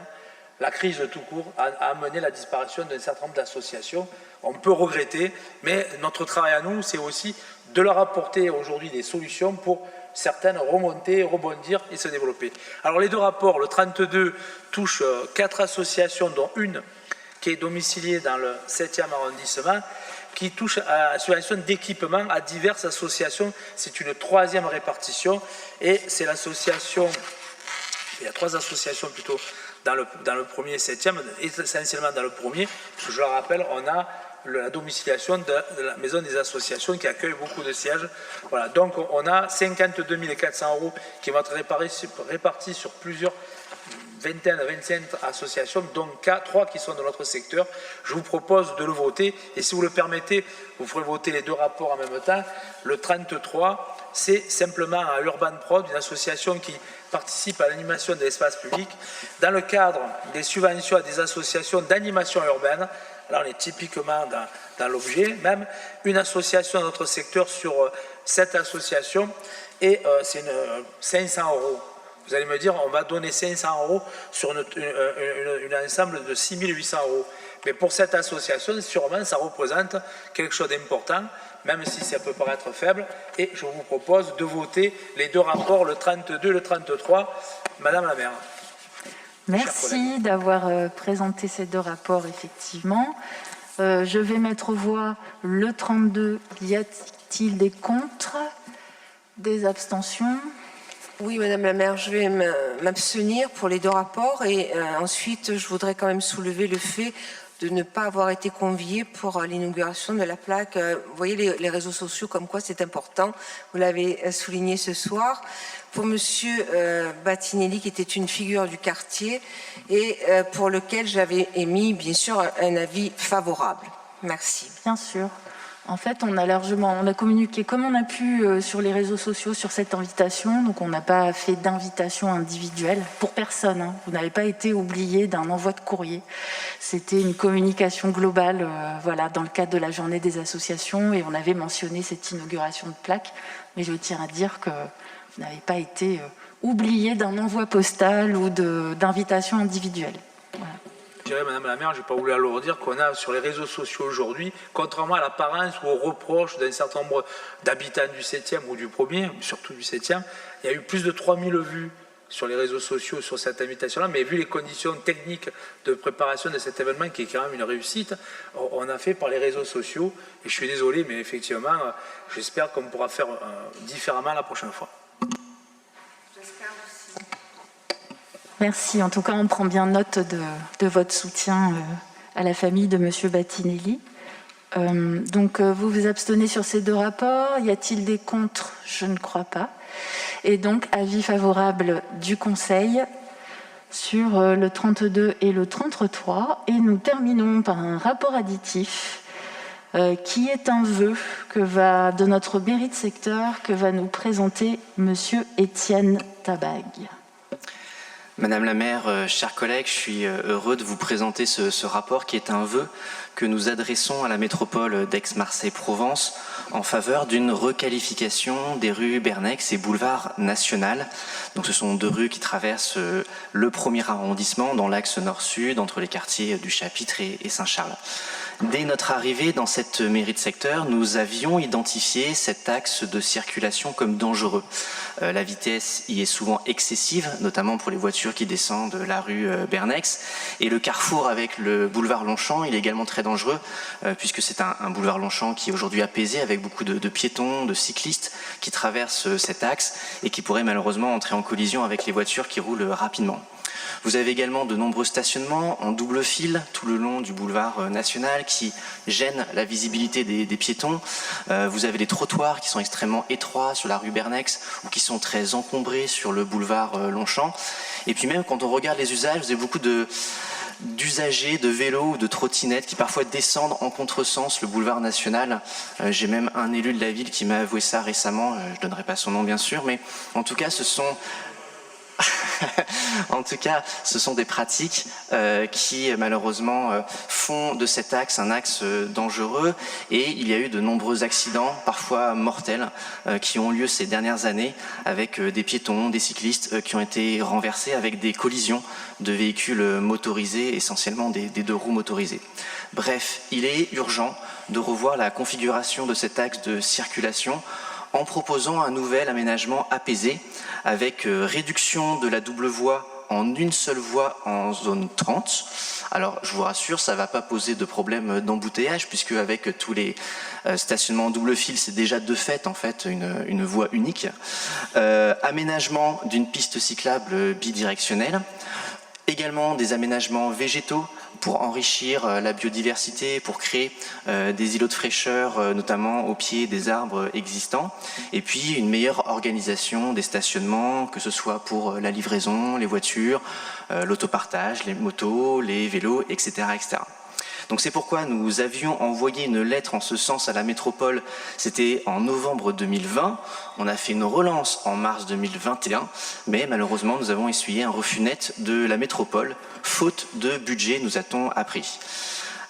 la crise tout court, a amené la disparition d'un certain nombre d'associations. On peut regretter, mais notre travail à nous, c'est aussi de leur apporter aujourd'hui des solutions pour certaines remonter, rebondir et se développer. Alors les deux rapports, le 32 touche 4 associations, dont une qui est domiciliée dans le 7e arrondissement, qui touche à la subvention d'équipement à diverses associations. C'est une 3e répartition et c'est l'association, il y a 3 associations plutôt dans le premier 7e, essentiellement dans le premier, parce que je le rappelle, on a la domiciliation de la maison des associations qui accueille beaucoup de sièges. Voilà, donc on a 52 400 € qui vont être répartis sur plusieurs vingtaine, 25 associations, dont 3 qui sont de notre secteur. Je vous propose de le voter et si vous le permettez, vous ferez voter les deux rapports en même temps. Le 33, c'est simplement à Urban Prod, une association qui participe à l'animation de l'espace public dans le cadre des subventions à des associations d'animation urbaine. Là, on est typiquement dans l'objet, même une association dans notre secteur sur cette association et c'est 500 €. Vous allez me dire, on va donner 500 € sur un ensemble de 6 800 €. Mais pour cette association, sûrement, ça représente quelque chose d'important, même si ça peut paraître faible. Et je vous propose de voter les deux rapports, le 32 et le 33. Madame la maire. Merci d'avoir présenté ces deux rapports, effectivement. Je vais mettre aux voix le 32. Y a-t-il des contre? Des abstentions? Oui, Madame la maire, je vais m'abstenir pour les deux rapports et ensuite je voudrais quand même soulever le fait de ne pas avoir été convié pour l'inauguration de la plaque. Vous voyez les réseaux sociaux comme quoi c'est important, vous l'avez souligné ce soir. Pour Monsieur Battinelli, qui était une figure du quartier et pour lequel j'avais émis bien sûr un avis favorable. Merci. Bien sûr. En fait, on a communiqué comme on a pu sur les réseaux sociaux sur cette invitation. Donc, on n'a pas fait d'invitation individuelle pour personne. Hein. Vous n'avez pas été oublié d'un envoi de courrier. C'était une communication globale, voilà, dans le cadre de la journée des associations, et on avait mentionné cette inauguration de plaque. Mais je tiens à dire que vous n'avez pas été oublié d'un envoi postal ou d'invitation individuelle. Voilà. Je dirais, Madame la maire, je n'ai pas voulu alourdir, qu'on a sur les réseaux sociaux aujourd'hui, contrairement à l'apparence ou aux reproches d'un certain nombre d'habitants du 7e ou du 1er, surtout du 7e, il y a eu plus de 3000 vues sur les réseaux sociaux sur cette invitation-là, mais vu les conditions techniques de préparation de cet événement, qui est quand même une réussite, on a fait par les réseaux sociaux, et je suis désolé, mais effectivement, j'espère qu'on pourra faire différemment la prochaine fois. Merci. En tout cas, on prend bien note de votre soutien à la famille de Monsieur Battinelli. Donc, vous vous abstenez sur ces deux rapports. Y a-t-il des contre? Je ne crois pas. Et donc, avis favorable du Conseil sur le 32 et le 33. Et nous terminons par un rapport additif qui est un vœu de notre mairie de secteur que va nous présenter Monsieur Étienne Tabag. Madame la maire, chers collègues, je suis heureux de vous présenter ce rapport qui est un vœu que nous adressons à la métropole d'Aix-Marseille-Provence en faveur d'une requalification des rues Bernex et Boulevard National. Donc ce sont deux rues qui traversent le 1er arrondissement dans l'axe nord-sud entre les quartiers du Chapitre et Saint-Charles. Dès notre arrivée dans cette mairie de secteur, nous avions identifié cet axe de circulation comme dangereux. La vitesse y est souvent excessive, notamment pour les voitures qui descendent la rue Bernex. Et le carrefour avec le boulevard Longchamp, il est également très dangereux, puisque c'est un boulevard Longchamp qui est aujourd'hui apaisé avec beaucoup de piétons, de cyclistes qui traversent cet axe et qui pourraient malheureusement entrer en collision avec les voitures qui roulent rapidement. Vous avez également de nombreux stationnements en double fil tout le long du boulevard national qui gênent la visibilité des piétons. Vous avez les trottoirs qui sont extrêmement étroits sur la rue Bernex ou qui sont très encombrés sur le boulevard Longchamp. Et puis même quand on regarde les usages, vous avez beaucoup d'usagers de vélos ou de trottinettes qui parfois descendent en contresens le boulevard national. J'ai même un élu de la ville qui m'a avoué ça récemment, je ne donnerai pas son nom bien sûr, mais en tout cas ce sont des pratiques qui malheureusement font de cet axe un axe dangereux, et il y a eu de nombreux accidents, parfois mortels, qui ont lieu ces dernières années avec des piétons, des cyclistes qui ont été renversés avec des collisions de véhicules motorisés, essentiellement des 2 roues motorisées. Bref, il est urgent de revoir la configuration de cet axe de circulation en proposant un nouvel aménagement apaisé avec réduction de la double voie en une seule voie en zone 30. Alors je vous rassure, ça ne va pas poser de problème d'embouteillage puisque avec tous les stationnements en double fil, c'est déjà de fait en fait une voie unique. Aménagement d'une piste cyclable bidirectionnelle. Également des aménagements végétaux pour enrichir la biodiversité, pour créer des îlots de fraîcheur, notamment au pied des arbres existants. Et puis une meilleure organisation des stationnements, que ce soit pour la livraison, les voitures, l'autopartage, les motos, les vélos, etc., etc. Donc c'est pourquoi nous avions envoyé une lettre en ce sens à la métropole, c'était en novembre 2020, on a fait une relance en mars 2021, mais malheureusement nous avons essuyé un refus net de la métropole, faute de budget, nous a-t-on appris.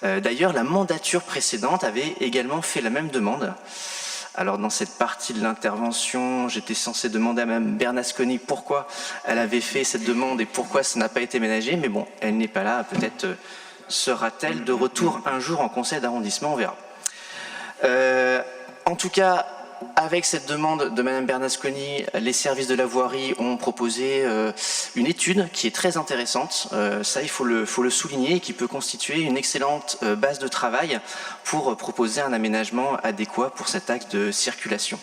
D'ailleurs, la mandature précédente avait également fait la même demande. Alors dans cette partie de l'intervention, j'étais censé demander à Mme Bernasconi pourquoi elle avait fait cette demande et pourquoi ça n'a pas été ménagé, mais bon, elle n'est pas là, peut-être sera-t-elle de retour un jour en conseil d'arrondissement, on verra. En tout cas, avec cette demande de Mme Bernasconi, les services de la voirie ont proposé une étude qui est très intéressante, ça il faut le souligner, et qui peut constituer une excellente base de travail pour proposer un aménagement adéquat pour cet axe de circulation.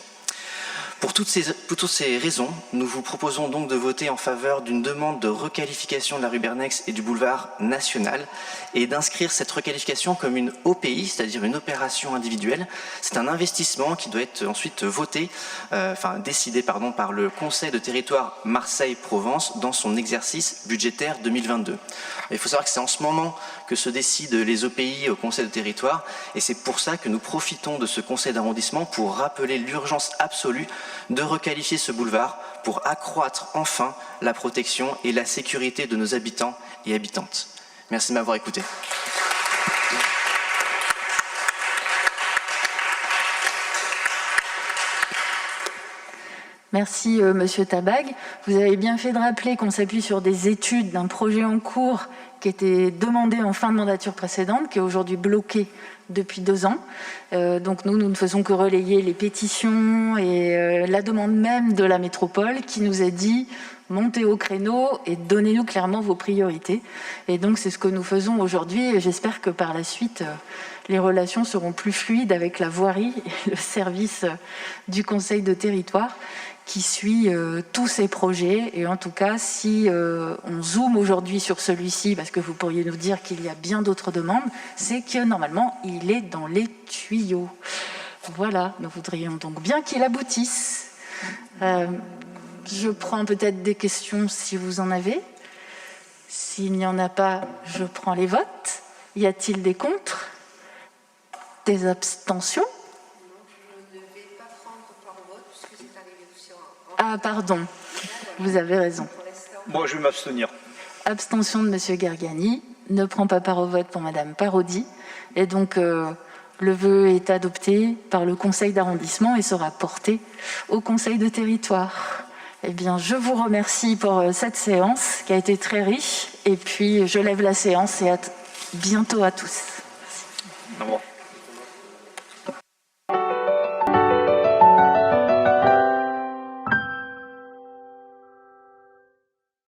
Pour toutes ces raisons, nous vous proposons donc de voter en faveur d'une demande de requalification de la rue Bernex et du boulevard national et d'inscrire cette requalification comme une OPI, c'est-à-dire une opération individuelle. C'est un investissement qui doit être ensuite voté, décidé par le Conseil de territoire Marseille-Provence dans son exercice budgétaire 2022. Il faut savoir que c'est en ce moment que se décident les OPI au Conseil de territoire et c'est pour ça que nous profitons de ce Conseil d'arrondissement pour rappeler l'urgence absolue de requalifier ce boulevard pour accroître enfin la protection et la sécurité de nos habitants et habitantes. Merci de m'avoir écouté. Merci Monsieur Tabag. Vous avez bien fait de rappeler qu'on s'appuie sur des études d'un projet en cours qui était demandé en fin de mandature précédente, qui est aujourd'hui bloqué depuis 2 ans. Donc nous ne faisons que relayer les pétitions et la demande même de la métropole qui nous a dit montez au créneau et donnez-nous clairement vos priorités. Et donc c'est ce que nous faisons aujourd'hui et j'espère que par la suite les relations seront plus fluides avec la voirie et le service du Conseil de territoire qui suit tous ces projets. Et en tout cas, si on zoome aujourd'hui sur celui-ci, parce que vous pourriez nous dire qu'il y a bien d'autres demandes, c'est que normalement, il est dans les tuyaux. Voilà, nous voudrions donc bien qu'il aboutisse. Je prends peut-être des questions si vous en avez. S'il n'y en a pas, je prends les votes. Y a-t-il des contre? Des abstentions? Ah, pardon, vous avez raison. Moi, je vais m'abstenir. Abstention de M. Gargani, ne prend pas part au vote pour Mme Parodi. Et donc, le vœu est adopté par le conseil d'arrondissement et sera porté au conseil de territoire. Eh bien, je vous remercie pour cette séance qui a été très riche. Et puis, je lève la séance et à bientôt à tous. Au revoir.